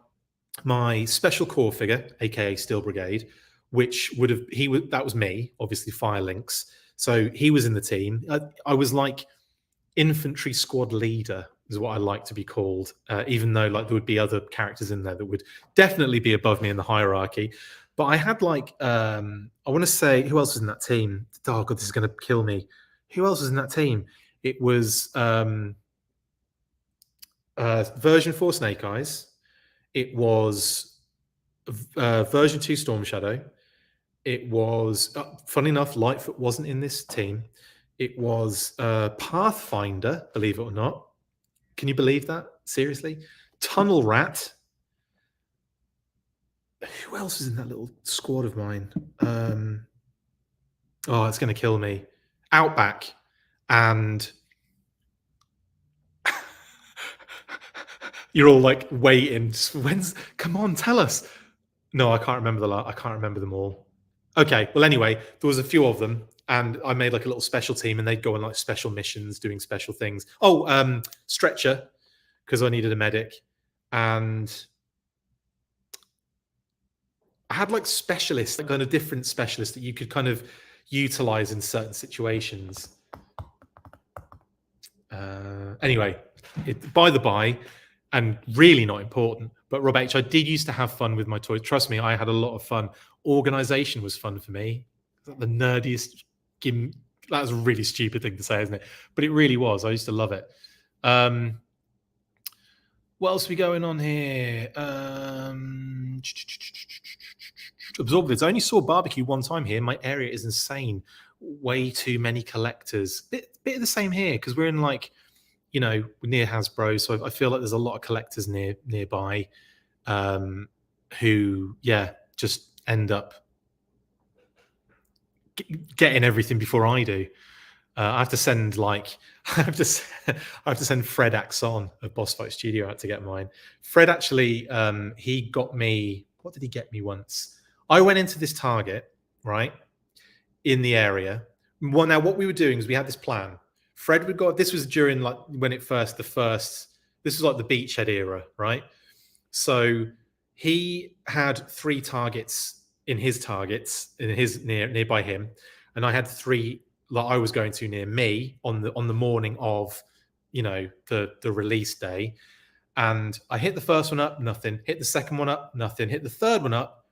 my special core figure, aka Steel Brigade, which that was me, obviously Fire Links. So he was in the team. I was like infantry squad leader is what I like to be called, even though like there would be other characters in there that would definitely be above me in the hierarchy. But I had like I want to say, who else was in that team? Oh god, this is going to kill me. Who else was in that team? It was version 4 Snake Eyes. It was version 2 Storm Shadow. It was, funny enough, Lightfoot wasn't in this team. It was Pathfinder, believe it or not. Can you believe that? Seriously? Tunnel Rat. Who else is in that little squad of mine? Oh, it's going to kill me. Outback. And you're all like waiting. Come on, tell us. No, I can't remember I can't remember them all. Okay, well, anyway, there was a few of them, and I made like a little special team, and they'd go on like special missions, doing special things. Oh, Stretcher, because I needed a medic, and I had like specialists, like kind of different specialists that you could kind of utilize in certain situations. Anyway, by the by, and really not important, but Rob H, I did used to have fun with my toys. Trust me, I had a lot of fun. Organization was fun for me. The nerdiest that was a really stupid thing to say, isn't it? But it really was. I used to love it. What else are we going on here? Absorbids. I only saw barbecue one time here. My area is insane. Way too many collectors. Bit of the same here because we're in like, near Hasbro. So I feel like there's a lot of collectors nearby who, just end up getting everything before I do. I have to send Fred Axon of Boss Fight Studio out to get mine. Fred actually, he got me. What did he get me once? I went into this Target, right, in the area. Well, now what we were doing is we had this plan. Fred would go. This was during like when this was like the Beachhead era, right? So he had 3 targets in his nearby him, and I had 3 that I was going to near me on the morning of, the release day. And I hit the first one up, nothing. Hit the second one up, nothing. Hit the third one up,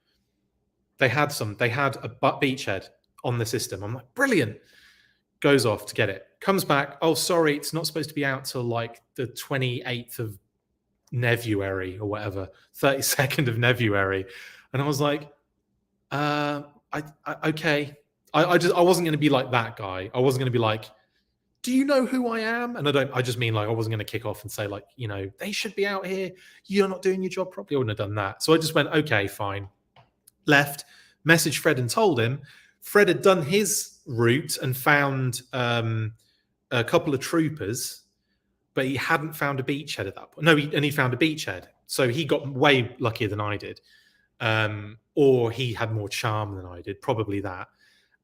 They had a beachhead on the system. I'm like, brilliant. Goes off to get it. Comes back. Oh, sorry, it's not supposed to be out till like the 28th of Nevuary or whatever, 32nd of Nevuary. And I was like, okay. I wasn't going to be like that guy. I wasn't going to be like, do you know who I am? And I just mean like, I wasn't going to kick off and say like, they should be out here. You're not doing your job properly. I wouldn't have done that. So I just went, okay, fine. Left, messaged Fred and told him. Fred had done his route and found a couple of troopers, but he hadn't found a beachhead at that point. No, he found a beachhead. So he got way luckier than I did. Or he had more charm than I did, probably that.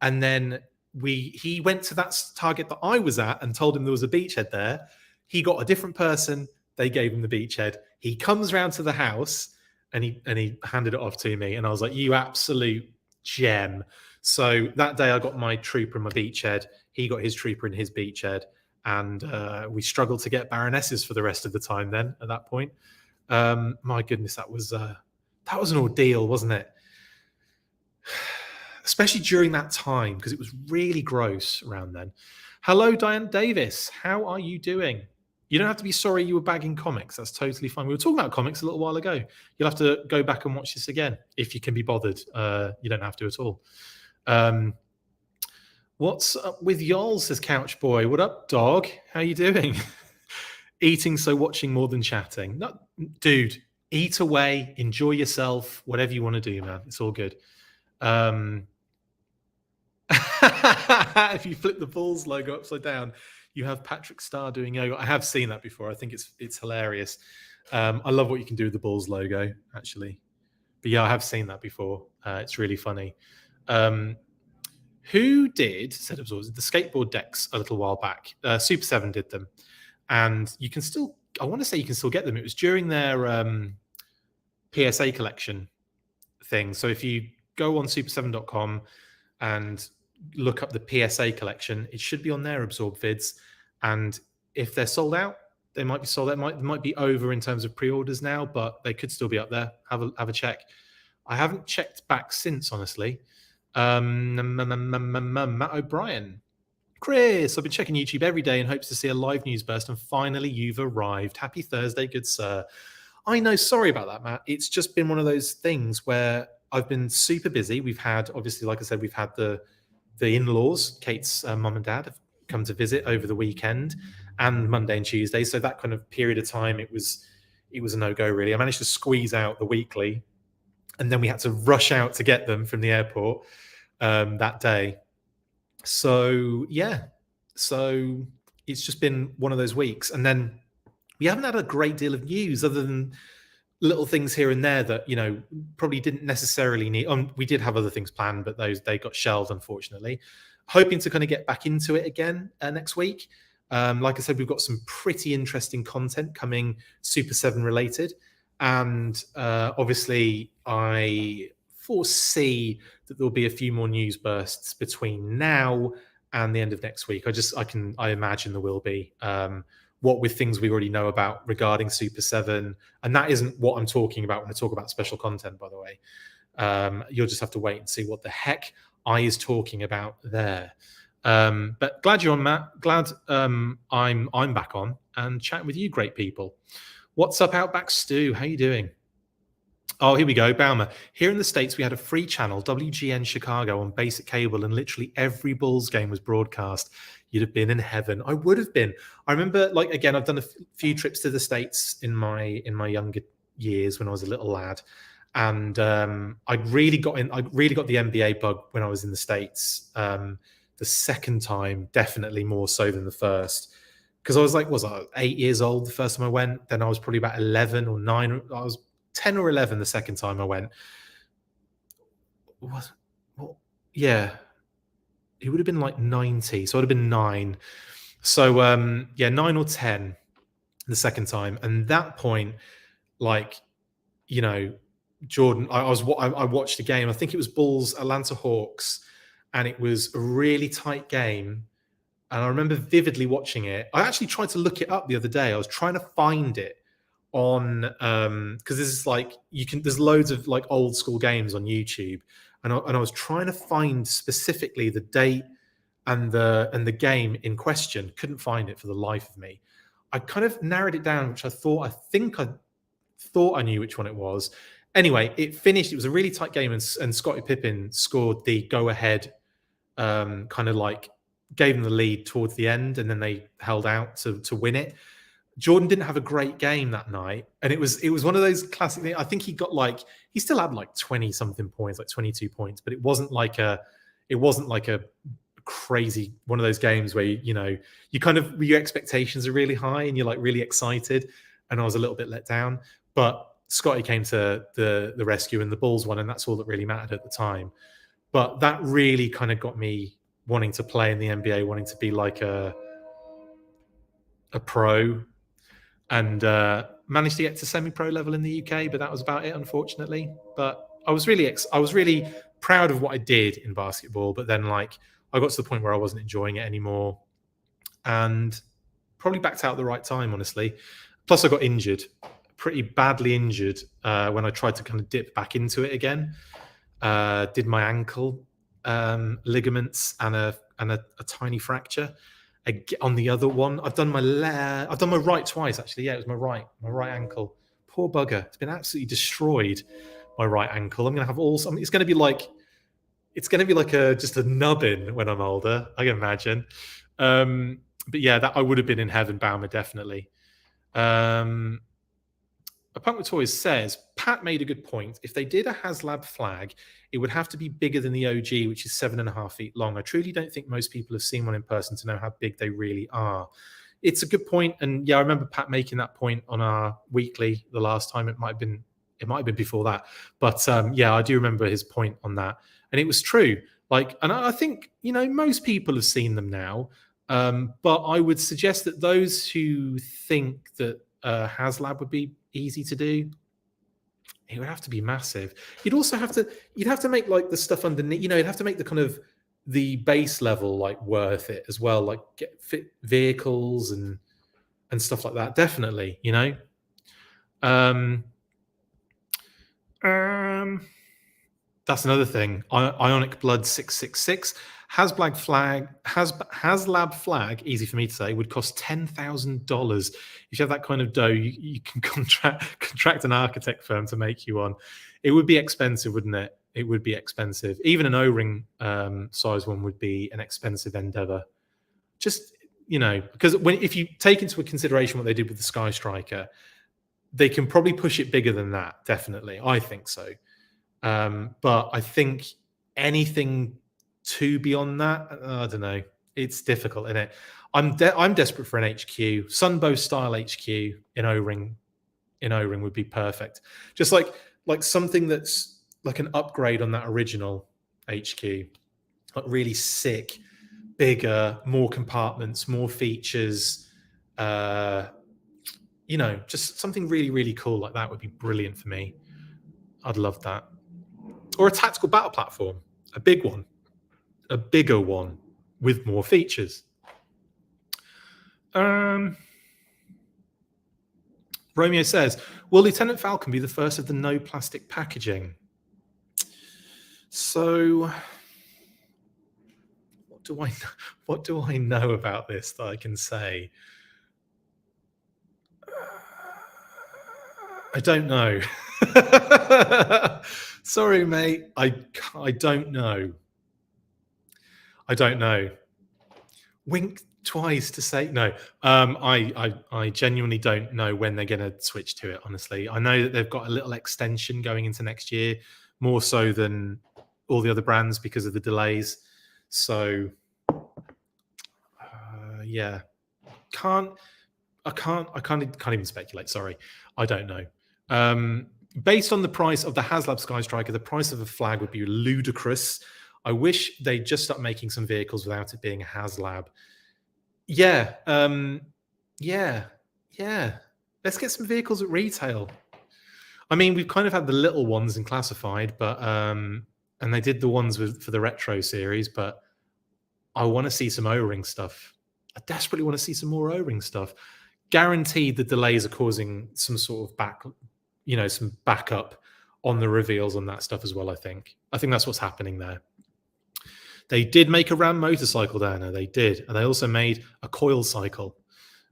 And then he went to that target that I was at and told him there was a beachhead there. He got a different person. They gave him the beachhead. He comes round to the house and he handed it off to me. And I was like, you absolute gem. So that day I got my trooper and my beachhead. He got his trooper and his beachhead. And we struggled to get baronesses for the rest of the time then at that point. My goodness, that was an ordeal, wasn't it? Especially during that time, because it was really gross around then. Hello, Diane Davis. How are you doing? You don't have to be sorry you were bagging comics. That's totally fine. We were talking about comics a little while ago. You'll have to go back and watch this again if you can be bothered. You don't have to at all. What's up with y'all, says Couch Boy. What up, dog? How you doing? Eating, so watching more than chatting. No, dude, eat away, enjoy yourself, whatever you want to do, man. It's all good. If you flip the Bulls logo upside down, you have Patrick Starr doing yoga. I have seen that before. I think it's hilarious. I love what you can do with the Bulls logo, actually. But yeah, I have seen that before. It's really funny. Who did set up the skateboard decks a little while back? Super7 did them. And you can still, I want to say you can still get them. It was during their PSA collection thing. So if you go on super7.com and look up the PSA collection, it should be on their Absorb vids. And if they're sold out, they might be sold out. It might be over in terms of pre-orders now, but they could still be up there. Have a check. I haven't checked back since, honestly. Matt O'Brien. Chris, I've been checking YouTube every day in hopes to see a live news burst, and finally you've arrived. Happy Thursday, good sir. I know, sorry about that, Matt. It's just been one of those things where I've been super busy. We've had, obviously, like I said, we've had the in-laws, Kate's mum and dad, have come to visit over the weekend and Monday and Tuesday. So that kind of period of time, it was a no-go, really. I managed to squeeze out the weekly, and then we had to rush out to get them from the airport that day. So, yeah. So it's just been one of those weeks. And then we haven't had a great deal of news other than little things here and there that, probably didn't necessarily need. We did have other things planned, but they got shelved, unfortunately. Hoping to kind of get back into it again next week. Like I said, we've got some pretty interesting content coming, Super7 related. And obviously, I foresee that there'll be a few more news bursts between now and the end of next week. I imagine there will be. What with things we already know about regarding Super7, and that isn't what I'm talking about when I talk about special content, by the way. You'll just have to wait and see what the heck I is talking about there. But glad you're on, Matt. Glad I'm back on and chatting with you, great people. What's up, Outback Stu? How you doing? Oh, here we go, Baumer. Here in the States, we had a free channel, WGN Chicago, on basic cable, and literally every Bulls game was broadcast. You'd have been in heaven. I would have been. I remember, again, I've done a few trips to the States in my younger years when I was a little lad, and I really got the NBA bug when I was in the States. The second time, definitely more so than the first, because I was 8 years old the first time I went. Then I was probably about 11 or 9. I was 10 or 11 the second time I went. Yeah. It would have been like 90. So I'd have been 9. So, 9 or 10 the second time. And that point, Jordan, I watched a game. I think it was Bulls, Atlanta Hawks. And it was a really tight game. And I remember vividly watching it. I actually tried to look it up the other day. I was trying to find it on because this is there's loads of old school games on YouTube, and I was trying to find specifically the date and the game in question. Couldn't find it for the life of me. I kind of narrowed it down, which I thought I knew which one it was. Anyway, it finished. It was a really tight game, and Scottie Pippen scored the go-ahead, kind of like gave them the lead towards the end, and then they held out to win it. Jordan didn't have a great game that night, and it was one of those classic things. I think he still had like 20 something points, like 22 points, but it wasn't like a crazy one of those games where you kind of, your expectations are really high and you're like really excited, and I was a little bit let down. But Scotty came to the rescue, and the Bulls won, and that's all that really mattered at the time. But that really kind of got me wanting to play in the NBA, wanting to be like a pro, and managed to get to semi-pro level in the UK, but that was about it, unfortunately. But I was really proud of what I did in basketball, but then like I got to the point where I wasn't enjoying it anymore, and probably backed out at the right time, honestly. Plus, I got injured, pretty badly injured, when I tried to kind of dip back into it again. Did my ankle ligaments and a tiny fracture. On the other one, I've done my right twice, actually. Yeah, it was my right ankle. Poor bugger. It's been absolutely destroyed, my right ankle. I'm going to have it's going to be like just a nubbin when I'm older, I can imagine. But yeah, that I would have been in heaven, Baumer, definitely. A Punk with Toys says, Pat made a good point. If they did a HasLab flag, it would have to be bigger than the OG, which is 7.5 feet long. I truly don't think most people have seen one in person to know how big they really are. It's a good point, and yeah, I remember Pat making that point on our weekly the last time. It might have been before that, but yeah, I do remember his point on that, and it was true. Like, and I think most people have seen them now, but I would suggest that those who think that HasLab would be easy to do, it would have to be massive. You'd have to make like the stuff underneath, you'd have to make the kind of the base level like worth it as well, like get fit vehicles and stuff like that. Definitely, that's another thing. Ionic Blood 666 HasLab flag, easy for me to say, would cost $10,000. If you have that kind of dough, you can contract an architect firm to make you one. It would be expensive, wouldn't it? It would be expensive. Even an O-ring size one would be an expensive endeavor. Just, because if you take into consideration what they did with the Sky Striker, they can probably push it bigger than that, definitely. I think so. But I think anything to beyond that, I don't know. It's difficult, isn't it? I'm desperate for an HQ, Sunbow style HQ in O-ring. Would be perfect. Just like something that's like an upgrade on that original HQ, like really sick, bigger, more compartments, more features. Just something really, really cool like that would be brilliant for me. I'd love that. Or a tactical battle platform, a big one. A bigger one with more features. Romeo says, will Lieutenant Falcon be the first of the no plastic packaging? So what do I know about this that I can say? I don't know. Sorry, mate. I don't know. I don't know. Wink twice to say no. I genuinely don't know when they're going to switch to it, honestly. I know that they've got a little extension going into next year, more so than all the other brands because of the delays. So, yeah. I can't even speculate. Sorry. I don't know. Based on the price of the HasLab Sky Striker, the price of a flag would be ludicrous. I wish they'd just stop making some vehicles without it being a HasLab. Yeah. Yeah. Let's get some vehicles at retail. I mean, we've kind of had the little ones in classified, but and they did the ones for the retro series, but I want to see some O-ring stuff. I desperately want to see some more O-ring stuff. Guaranteed the delays are causing some sort of some backup on the reveals on that stuff as well. I think that's what's happening there. They did make a Ram motorcycle, Diana. They did, and they also made a coil cycle,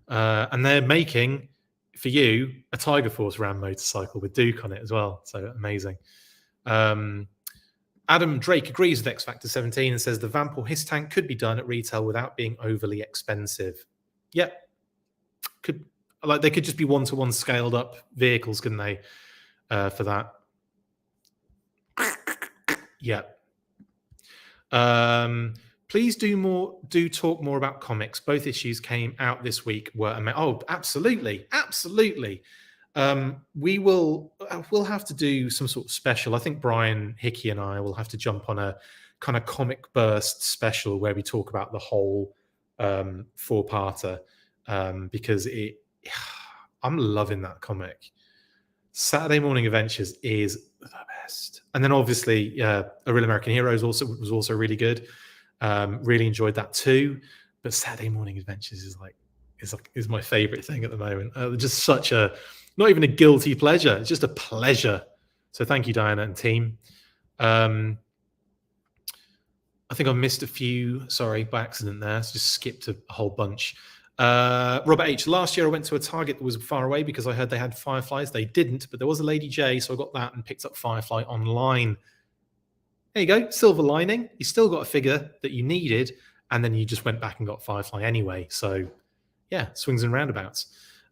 and they're making for you a Tiger Force Ram motorcycle with Duke on it as well. So amazing. Adam Drake agrees with X Factor 17 and says the Vamp or HISSTANK could be done at retail without being overly expensive. Yep. They could just be one-to-one scaled up vehicles, couldn't they? For that. Yeah. Please do talk more about comics. Both issues came out this week. Oh, absolutely. We'll have to do some sort of special. I think Brian Hickey and I will have to jump on a kind of comic burst special where we talk about the whole 4-parter, because I'm loving that comic. Saturday Morning Adventures is the best. And then obviously A Real American Heroes was also really good. Really enjoyed that too. But Saturday Morning Adventures is my favorite thing at the moment. Just such a, not even a guilty pleasure. It's just a pleasure. So thank you, Diana and team. I think I missed a few, sorry, by accident there. So just skipped a whole bunch. Robert H. Last year I went to a Target that was far away because I heard they had Fireflies. They didn't, but there was a Lady J, so I got that and picked up Firefly online. There you go, silver lining. You still got a figure that you needed, and then you just went back and got Firefly anyway. So yeah, swings and roundabouts.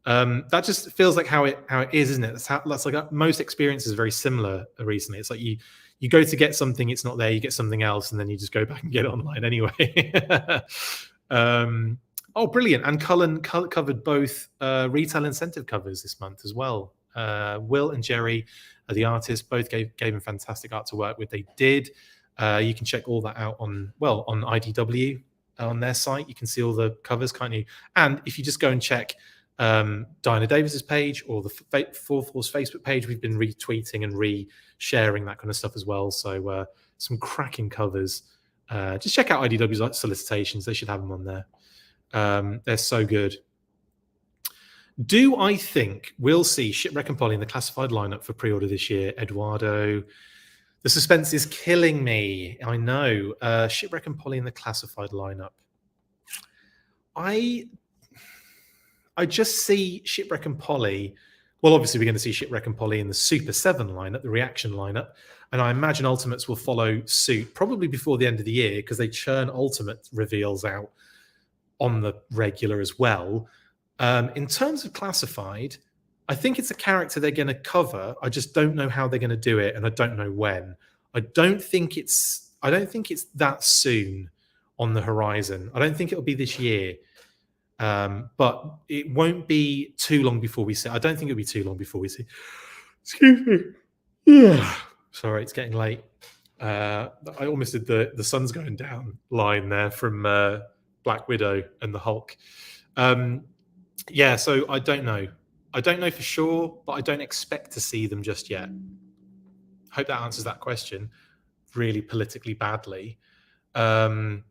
That just feels like how it is, isn't it? That's like most experiences are very similar recently. It's like you go to get something, it's not there, you get something else, and then you just go back and get it online anyway. Oh, brilliant. And Cullen covered both retail incentive covers this month as well. Will and Jerry are the artists, both gave him fantastic art to work with. They did. You can check all that out on IDW on their site. You can see all the covers, can't you? And if you just go and check Diana Davis's page or the Four Force Facebook page, we've been retweeting and re-sharing that kind of stuff as well. So some cracking covers. Just check out IDW's solicitations. They should have them on there. They're so good. Do I think we'll see Shipwreck and Polly in the classified lineup for pre-order this year, Eduardo? The suspense is killing me. I know. Shipwreck and Polly in the classified lineup. I just see Shipwreck and Polly. Well, obviously, we're going to see Shipwreck and Polly in the Super 7 lineup, the reaction lineup. And I imagine Ultimates will follow suit probably before the end of the year because they churn Ultimate reveals out on the regular as well. In terms of classified, I think it's a character they're going to cover. I just don't know how they're going to do it, and I don't know when. I don't think it's that soon on the horizon. I don't think it'll be this year, but it won't be too long before we see. I don't think it'll be too long before we see. Excuse me. Yeah. Sorry, it's getting late. I almost did the sun's going down line there from Black Widow and the Hulk. Yeah, so I don't know. I don't know for sure, but I don't expect to see them just yet. Hope that answers that question really politically badly. Ouch,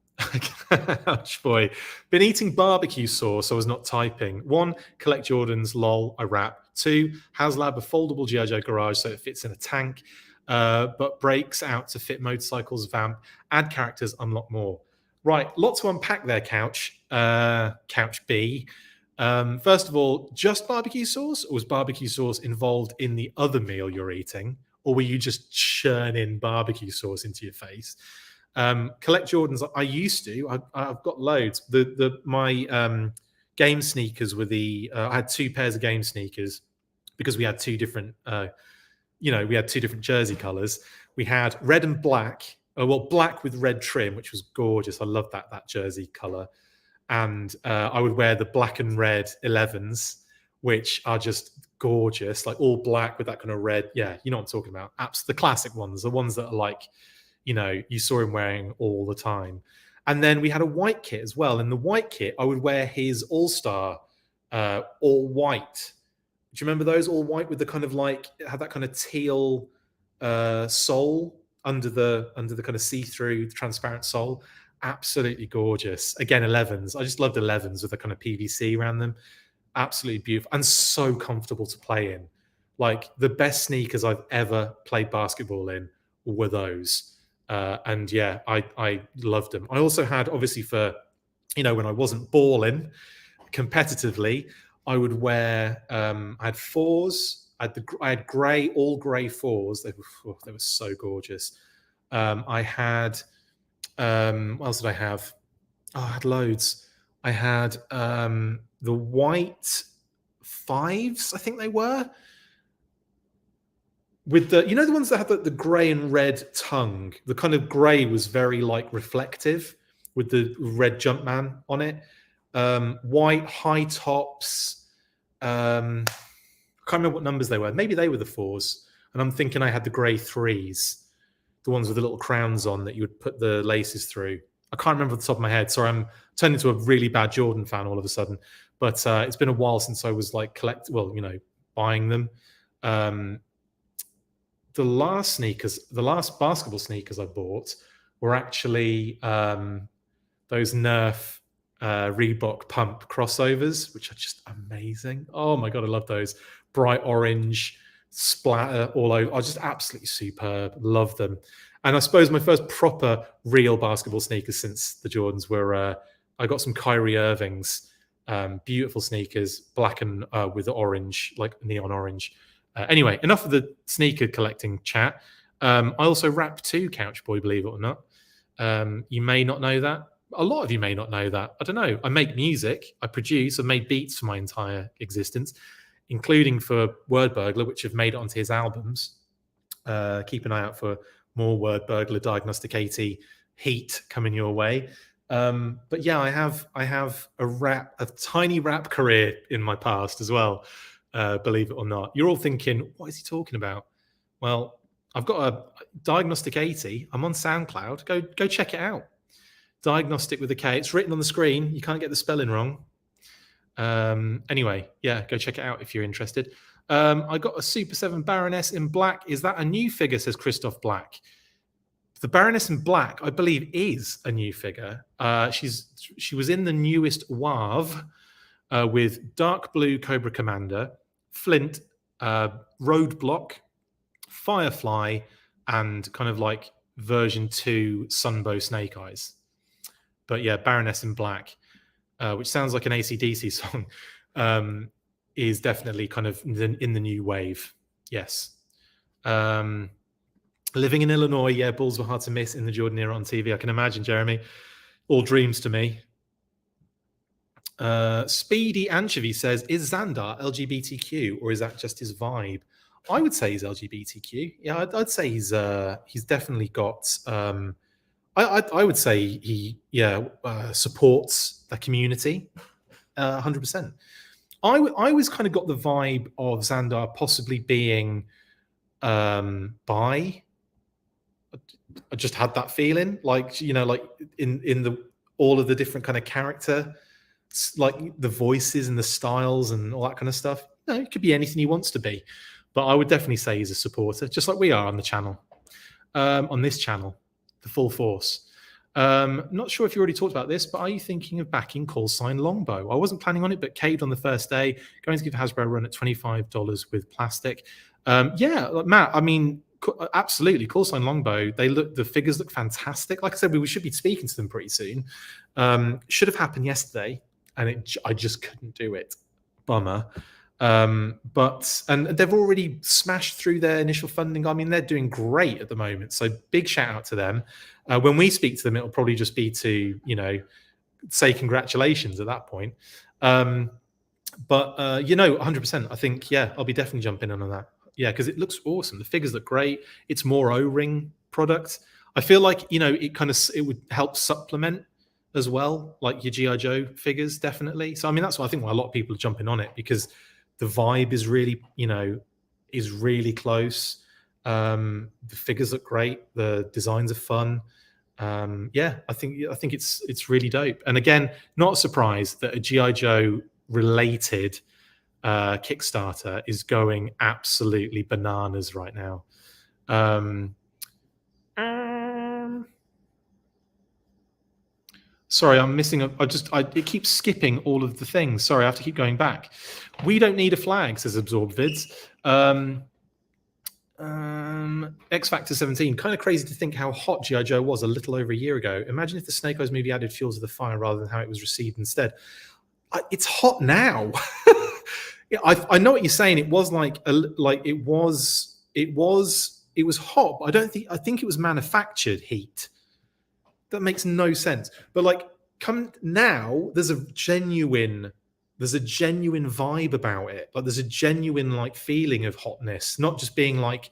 boy. Been eating barbecue sauce, so I was not typing. 1, collect Jordans, lol, I rap. 2, HasLab a foldable G.I. Joe garage so it fits in a tank, but breaks out to fit motorcycles, vamp, add characters, unlock more. Right, lot to unpack there, Couch. Couch B. First of all, just barbecue sauce, or was barbecue sauce involved in the other meal you're eating? Or were you just churning barbecue sauce into your face? Collect Jordans. I used to. I've got loads. My game sneakers were I had 2 pairs of game sneakers because we had 2 different. We had 2 different jersey colors. We had red and black. Black with red trim, which was gorgeous. I loved that jersey color. And I would wear the black and red 11s, which are just gorgeous, like all black with that kind of red. Yeah, you know what I'm talking about. The classic ones, the ones that are like, you saw him wearing all the time. And then we had a white kit as well. In the white kit, I would wear his All-Star all white. Do you remember those all white with the kind of like, it had that kind of teal sole under the kind of see-through transparent sole? Absolutely gorgeous. Again, 11s. I just loved 11s with the kind of PVC around them. Absolutely beautiful and so comfortable to play in. Like the best sneakers I've ever played basketball in were those. And yeah, I loved them. I also had, obviously, for, when I wasn't balling competitively, I would wear, I had fours. I had grey, all grey fours. They were so gorgeous. I had, what else did I have? Oh, I had loads. I had the white fives, I think they were, with the, the ones that had the grey and red tongue. The kind of grey was very like reflective with the red Jumpman on it. White high tops. I can't remember what numbers they were. Maybe they were the fours. And I'm thinking I had the grey threes, the ones with the little crowns on that you would put the laces through. I can't remember off the top of my head. Sorry, I'm turning into a really bad Jordan fan all of a sudden. But it's been a while since I was like buying them. The last basketball sneakers I bought were actually those Nerf Reebok Pump crossovers, which are just amazing. Oh my God, I love those. Bright orange splatter all over. I just absolutely superb. Love them. And I suppose my first proper real basketball sneakers since the Jordans were, I got some Kyrie Irving's, beautiful sneakers, black and with orange, like neon orange. Anyway, enough of the sneaker collecting chat. I also rap too, Couch Boy, believe it or not. You may not know that. A lot of you may not know that. I don't know. I make music. I produce. I've made beats for my entire existence, including for Word Burglar, which have made it onto his albums. Keep an eye out for more Word Burglar, Diagnostic 80 heat coming your way. But yeah, I have a tiny rap career in my past as well. Believe it or not. You're all thinking, what is he talking about? Well, I've got a Diagnostic 80. I'm on SoundCloud. Go check it out. Diagnostic with a K. It's written on the screen. You can't get the spelling wrong. Anyway, yeah, go check it out if you're interested. I got a Super7 Baroness in black. Is that a new figure, says Christoph Black? The Baroness in black, I believe, is a new figure. She was in the newest WAV with Dark Blue Cobra Commander, Flint, Roadblock, Firefly, and kind of like version 2 Sunbow Snake Eyes. But yeah, Baroness in black, which sounds like an AC/DC song, is definitely kind of in the new wave. Yes. Living in Illinois, yeah, Bulls were hard to miss in the Jordan era on TV. I can imagine, Jeremy. All dreams to me. Speedy Anchovy says, is Xandar LGBTQ or is that just his vibe? I would say he's LGBTQ. Yeah, I'd say he's definitely got... I would say he supports the community 100%. I always kind of got the vibe of Xandar possibly being bi. I just had that feeling, like like in the all of the different kind of character, like the voices and the styles and all that kind of stuff. It could be anything he wants to be, but I would definitely say he's a supporter, just like we are on the channel, on this channel, the full force. Not sure if you already talked about this, but are you thinking of backing Call Sign Longbow? I wasn't planning on it, but caved on the first day. Going to give Hasbro a run at $25 with plastic. Yeah, Matt, I mean, absolutely. Call Sign Longbow, the figures look fantastic. Like I said, we should be speaking to them pretty soon. Should have happened yesterday, and I just couldn't do it. Bummer. But they've already smashed through their initial funding. I mean, they're doing great at the moment. So big shout out to them. When we speak to them, it'll probably just be to, say congratulations at that point. But 100%. I think, yeah, I'll be definitely jumping in on that. Yeah, because it looks awesome. The figures look great. It's more O-ring product. I feel like, it would help supplement as well, like your G.I. Joe figures, definitely. So, I mean, that's why I think why a lot of people are jumping on it, because the vibe is really, is really close. The figures look great. The designs are fun. Yeah, I think it's really dope. And again, not surprised that a G.I. Joe related Kickstarter is going absolutely bananas right now. Sorry, I'm missing it keeps skipping all of the things. Sorry, I have to keep going back. We don't need a flag, says AbsorbedVids. X Factor 17. Kind of crazy to think how hot G.I. Joe was a little over a year ago. Imagine if the Snake Eyes movie added fuel to the fire rather than how it was received instead. It's hot now. Yeah, I know what you're saying. It was it was hot, but I think it was manufactured heat. That makes no sense. But like, come now, there's a genuine vibe about it. Like, there's a genuine like feeling of hotness, not just being like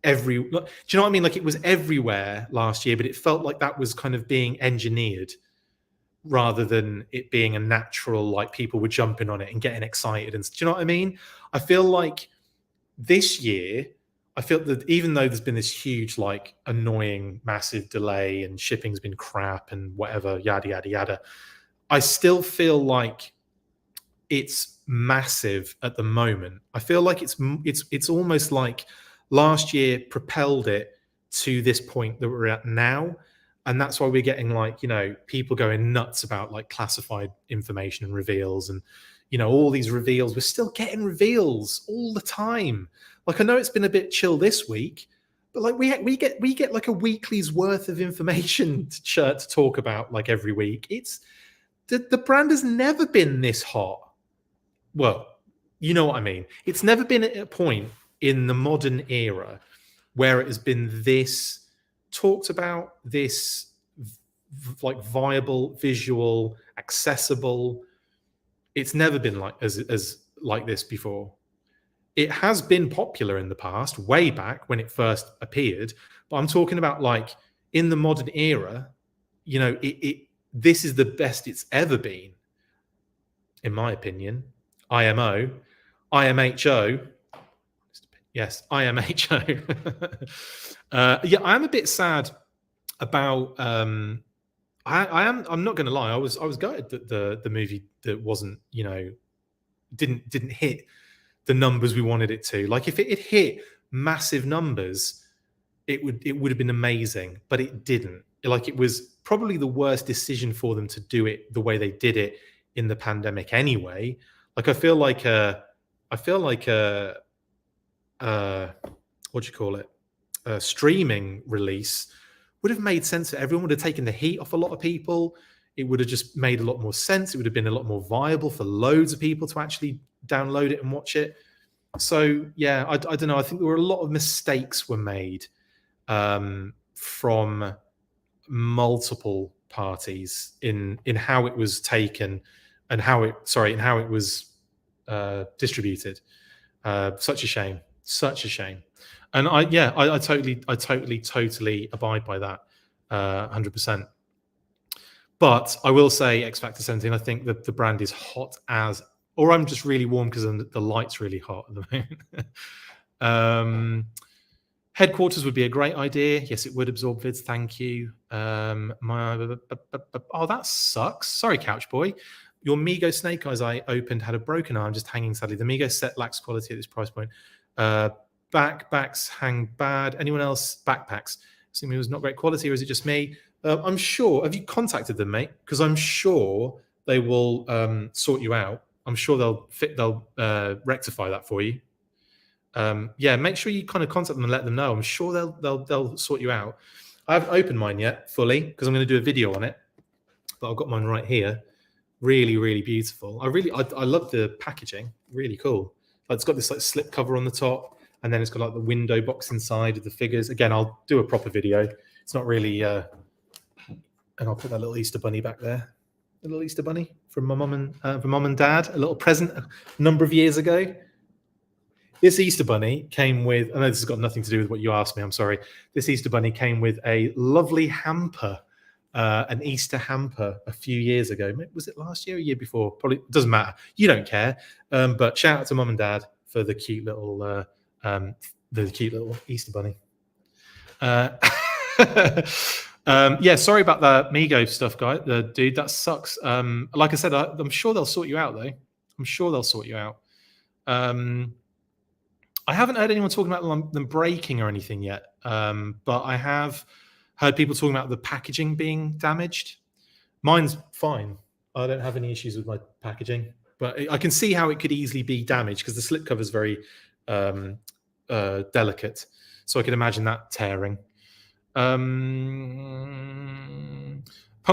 every. Do you know what I mean? Like, it was everywhere last year, but it felt like that was kind of being engineered rather than it being a natural, like people were jumping on it and getting excited. And do you know what I mean? I feel like this year, I feel that even though there's been this huge, like, annoying, massive delay and shipping's been crap and whatever, yada, yada, yada, I still feel like it's massive at the moment. I feel like it's almost like last year propelled it to this point that we're at now. And that's why we're getting, like, you know, people going nuts about like classified information and reveals and, you know, all these reveals. We're still getting reveals all the time. Like, I know it's been a bit chill this week, but like we get like a weekly's worth of information to talk about like every week. It's the brand has never been this hot. Well, you know what I mean. It's never been at a point in the modern era where it has been this talked about, this like viable, visual, accessible. It's never been like as like this before. It has been popular in the past, way back when it first appeared, but I'm talking about like in the modern era. You know, this is the best it's ever been, in my opinion. IMO, IMHO. Yes, IMHO. Yeah, I'm a bit sad about. I'm not going to lie. I was gutted that the movie that wasn't, you know, didn't hit the numbers we wanted it to. Like, if it had hit massive numbers, it would have been amazing, but it didn't. Like, it was probably the worst decision for them to do it the way they did it in the pandemic anyway. Like, I feel like what do you call it? A streaming release would have made sense. Everyone would have taken the heat off a lot of people. It would have just made a lot more sense. It would have been a lot more viable for loads of people to actually download it and watch it. So yeah, I don't know. I think there were a lot of mistakes were made from multiple parties in how it was taken and how it was distributed. Such a shame. Such a shame. And I totally abide by that 100%. But I will say X Factor 17, I think that the brand is hot as, or I'm just really warm because the light's really hot at the moment. Headquarters would be a great idea. Yes, it would. AbsorbedVids, thank you. Oh, that sucks. Sorry, Couch Boy. Your Mego Snake Eyes I opened had a broken arm just hanging sadly. The Mego set lacks quality at this price point. Backpacks hang bad. Anyone else? Backpacks. Assuming it was not great quality, or is it just me? I'm sure. Have you contacted them, mate? Because I'm sure they will sort you out. I'm sure they'll rectify that for you. Yeah, make sure you kind of contact them and let them know. I'm sure they'll sort you out. I haven't opened mine yet fully because I'm going to do a video on it, but I've got mine right here. Really, really beautiful. I love the packaging. Really cool. Like, it's got this like slip cover on the top, and then it's got like the window box inside of the figures. Again, I'll do a proper video. It's not really. And I'll put that little Easter bunny back there. The little Easter bunny from my mum and dad. A little present a number of years ago. This Easter bunny came with. I know this has got nothing to do with what you asked me. I'm sorry. This Easter bunny came with a lovely hamper. An Easter hamper a few years ago. Was it last year or a year before? Probably doesn't matter. You don't care. But shout out to mum and dad for the cute little Easter bunny. Yeah, sorry about the Mego stuff, guy. Dude, that sucks. Like I said, I'm sure they'll sort you out, though. I'm sure they'll sort you out. I haven't heard anyone talking about them breaking or anything yet, but I have Heard people talking about the packaging being damaged. Mine's fine. I don't have any issues with my packaging, but I can see how it could easily be damaged because the slipcover is very delicate. So I can imagine that tearing. Punk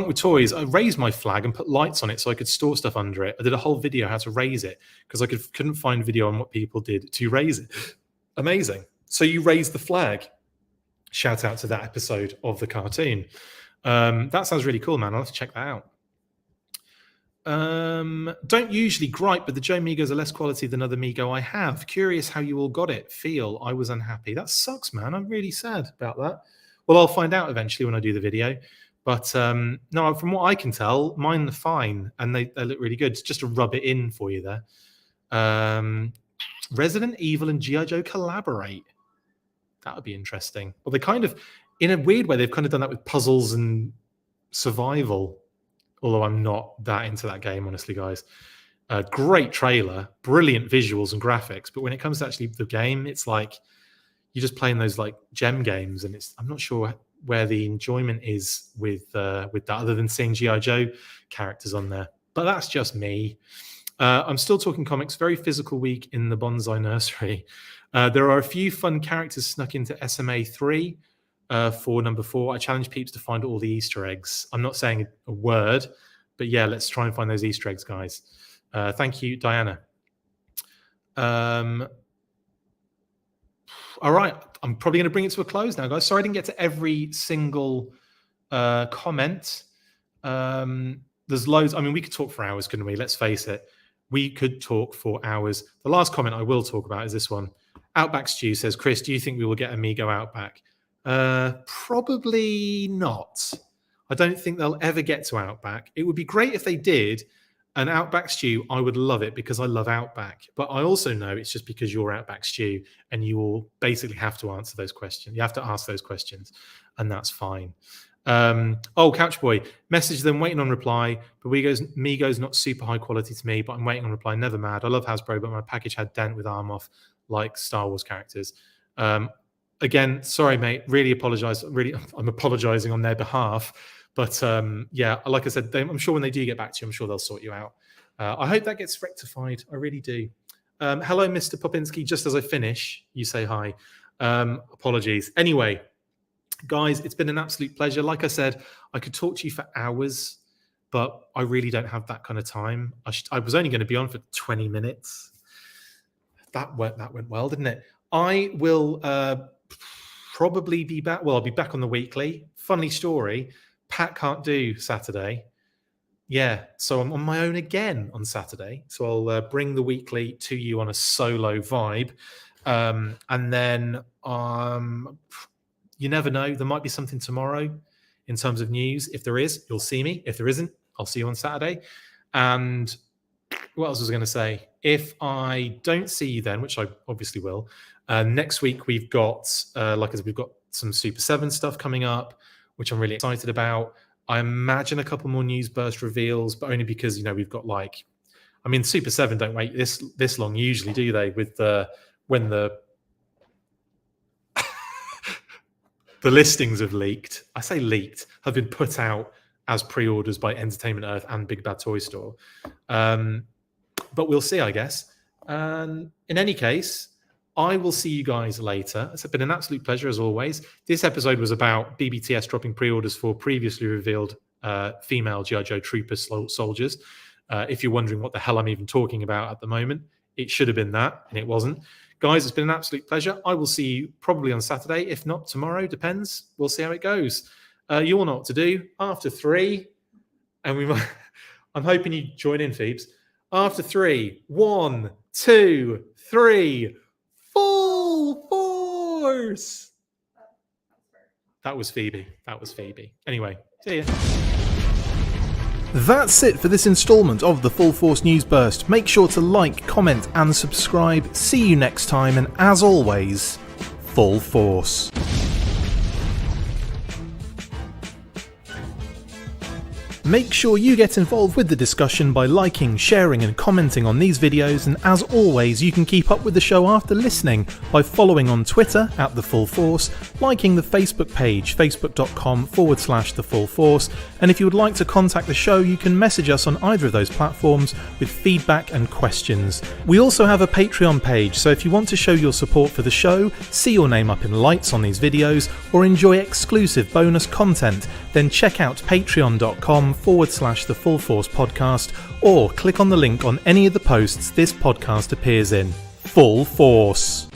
with Toys, I raised my flag and put lights on it so I could store stuff under it. I did a whole video how to raise it because I couldn't find video on what people did to raise it. Amazing. So you raised the flag. Shout out to that episode of the cartoon. That sounds really cool, man. I'll have to check that out. Don't usually gripe, but the Joe Migos are less quality than other Migo I have. Curious how you all got it. Feel I was unhappy. That sucks, man. I'm really sad about that. Well, I'll find out eventually when I do the video. But no, from what I can tell, mine are fine and they look really good. Just to rub it in for you there. Resident Evil and G.I. Joe collaborate. That would be interesting. Well, they kind of, in a weird way, they've kind of done that with puzzles and survival. Although I'm not that into that game, honestly, guys. Great trailer, brilliant visuals and graphics. But when it comes to actually the game, it's like you're just playing those like gem games, and I'm not sure where the enjoyment is with that, other than seeing G.I. Joe characters on there. But that's just me. I'm still talking comics. Very physical week in the bonsai nursery. There are a few fun characters snuck into SMA 3 for number 4. I challenge peeps to find all the Easter eggs. I'm not saying a word, but yeah, let's try and find those Easter eggs, guys. Thank you, Diana. All right, I'm probably going to bring it to a close now, guys. Sorry I didn't get to every single comment. There's loads. I mean, we could talk for hours, couldn't we? Let's face it. We could talk for hours. The last comment I will talk about is this one. Outback Stew says, Chris, do you think we will get Amigo Outback? Probably not. I don't think they'll ever get to Outback. It would be great if they did. An Outback Stew, I would love it because I love Outback. But I also know it's just because you're Outback Stew and you will basically have to answer those questions. You have to ask those questions, and that's fine. Couchboy, message them, waiting on reply. But Migo's not super high quality to me, but I'm waiting on reply. Never mad. I love Hasbro, but my package had dent with arm off like Star Wars characters. Again, sorry, mate. Really apologize. Really, I'm apologizing on their behalf. But yeah, like I said, I'm sure when they do get back to you, I'm sure they'll sort you out. I hope that gets rectified. I really do. Hello, Mr. Popinski. Just as I finish, you say hi. Apologies. Anyway, guys, it's been an absolute pleasure. Like I said, I could talk to you for hours, but I really don't have that kind of time. I was only going to be on for 20 minutes. That went well, didn't it? I will probably be back. Well, I'll be back on the weekly. Funny story. Pat can't do Saturday. Yeah, so I'm on my own again on Saturday. So I'll bring the weekly to you on a solo vibe. And then you never know. There might be something tomorrow in terms of news. If there is, you'll see me. If there isn't, I'll see you on Saturday. And what else was I going to say? If I don't see you then, which I obviously will, next week we've got, like I said, we've got some Super 7 stuff coming up, which I'm really excited about. I imagine a couple more news burst reveals, but only because, we've got Super 7 don't wait this long usually, do they? With when the the listings have leaked. I say leaked, have been put out as pre-orders by Entertainment Earth and Big Bad Toy Store. But we'll see, I guess. In any case, I will see you guys later. It's been an absolute pleasure as always. This episode was about BBTS dropping pre-orders for previously revealed female G.I. Joe Trooper soldiers. If you're wondering what the hell I'm even talking about at the moment, it should have been that, and it wasn't. Guys, it's been an absolute pleasure. I will see you probably on Saturday, if not tomorrow, depends. We'll see how it goes. You all know what to do. After 3, and I'm hoping you join in, Phoebes. After 3, 1, 2, 3, full force. That was Phoebe. Anyway, see ya. That's it for this installment of the Full Force News Burst. Make sure to like, comment and subscribe. See you next time, and as always, Full Force. Make sure you get involved with the discussion by liking, sharing and commenting on these videos, and as always you can keep up with the show after listening by following on Twitter @TheFullForce, liking the Facebook page facebook.com/TheFullForce, and if you would like to contact the show you can message us on either of those platforms with feedback and questions. We also have a Patreon page, so if you want to show your support for the show, see your name up in lights on these videos, or enjoy exclusive bonus content, then check out patreon.com/TheFullForce podcast, or click on the link on any of the posts this podcast appears in. Full Force.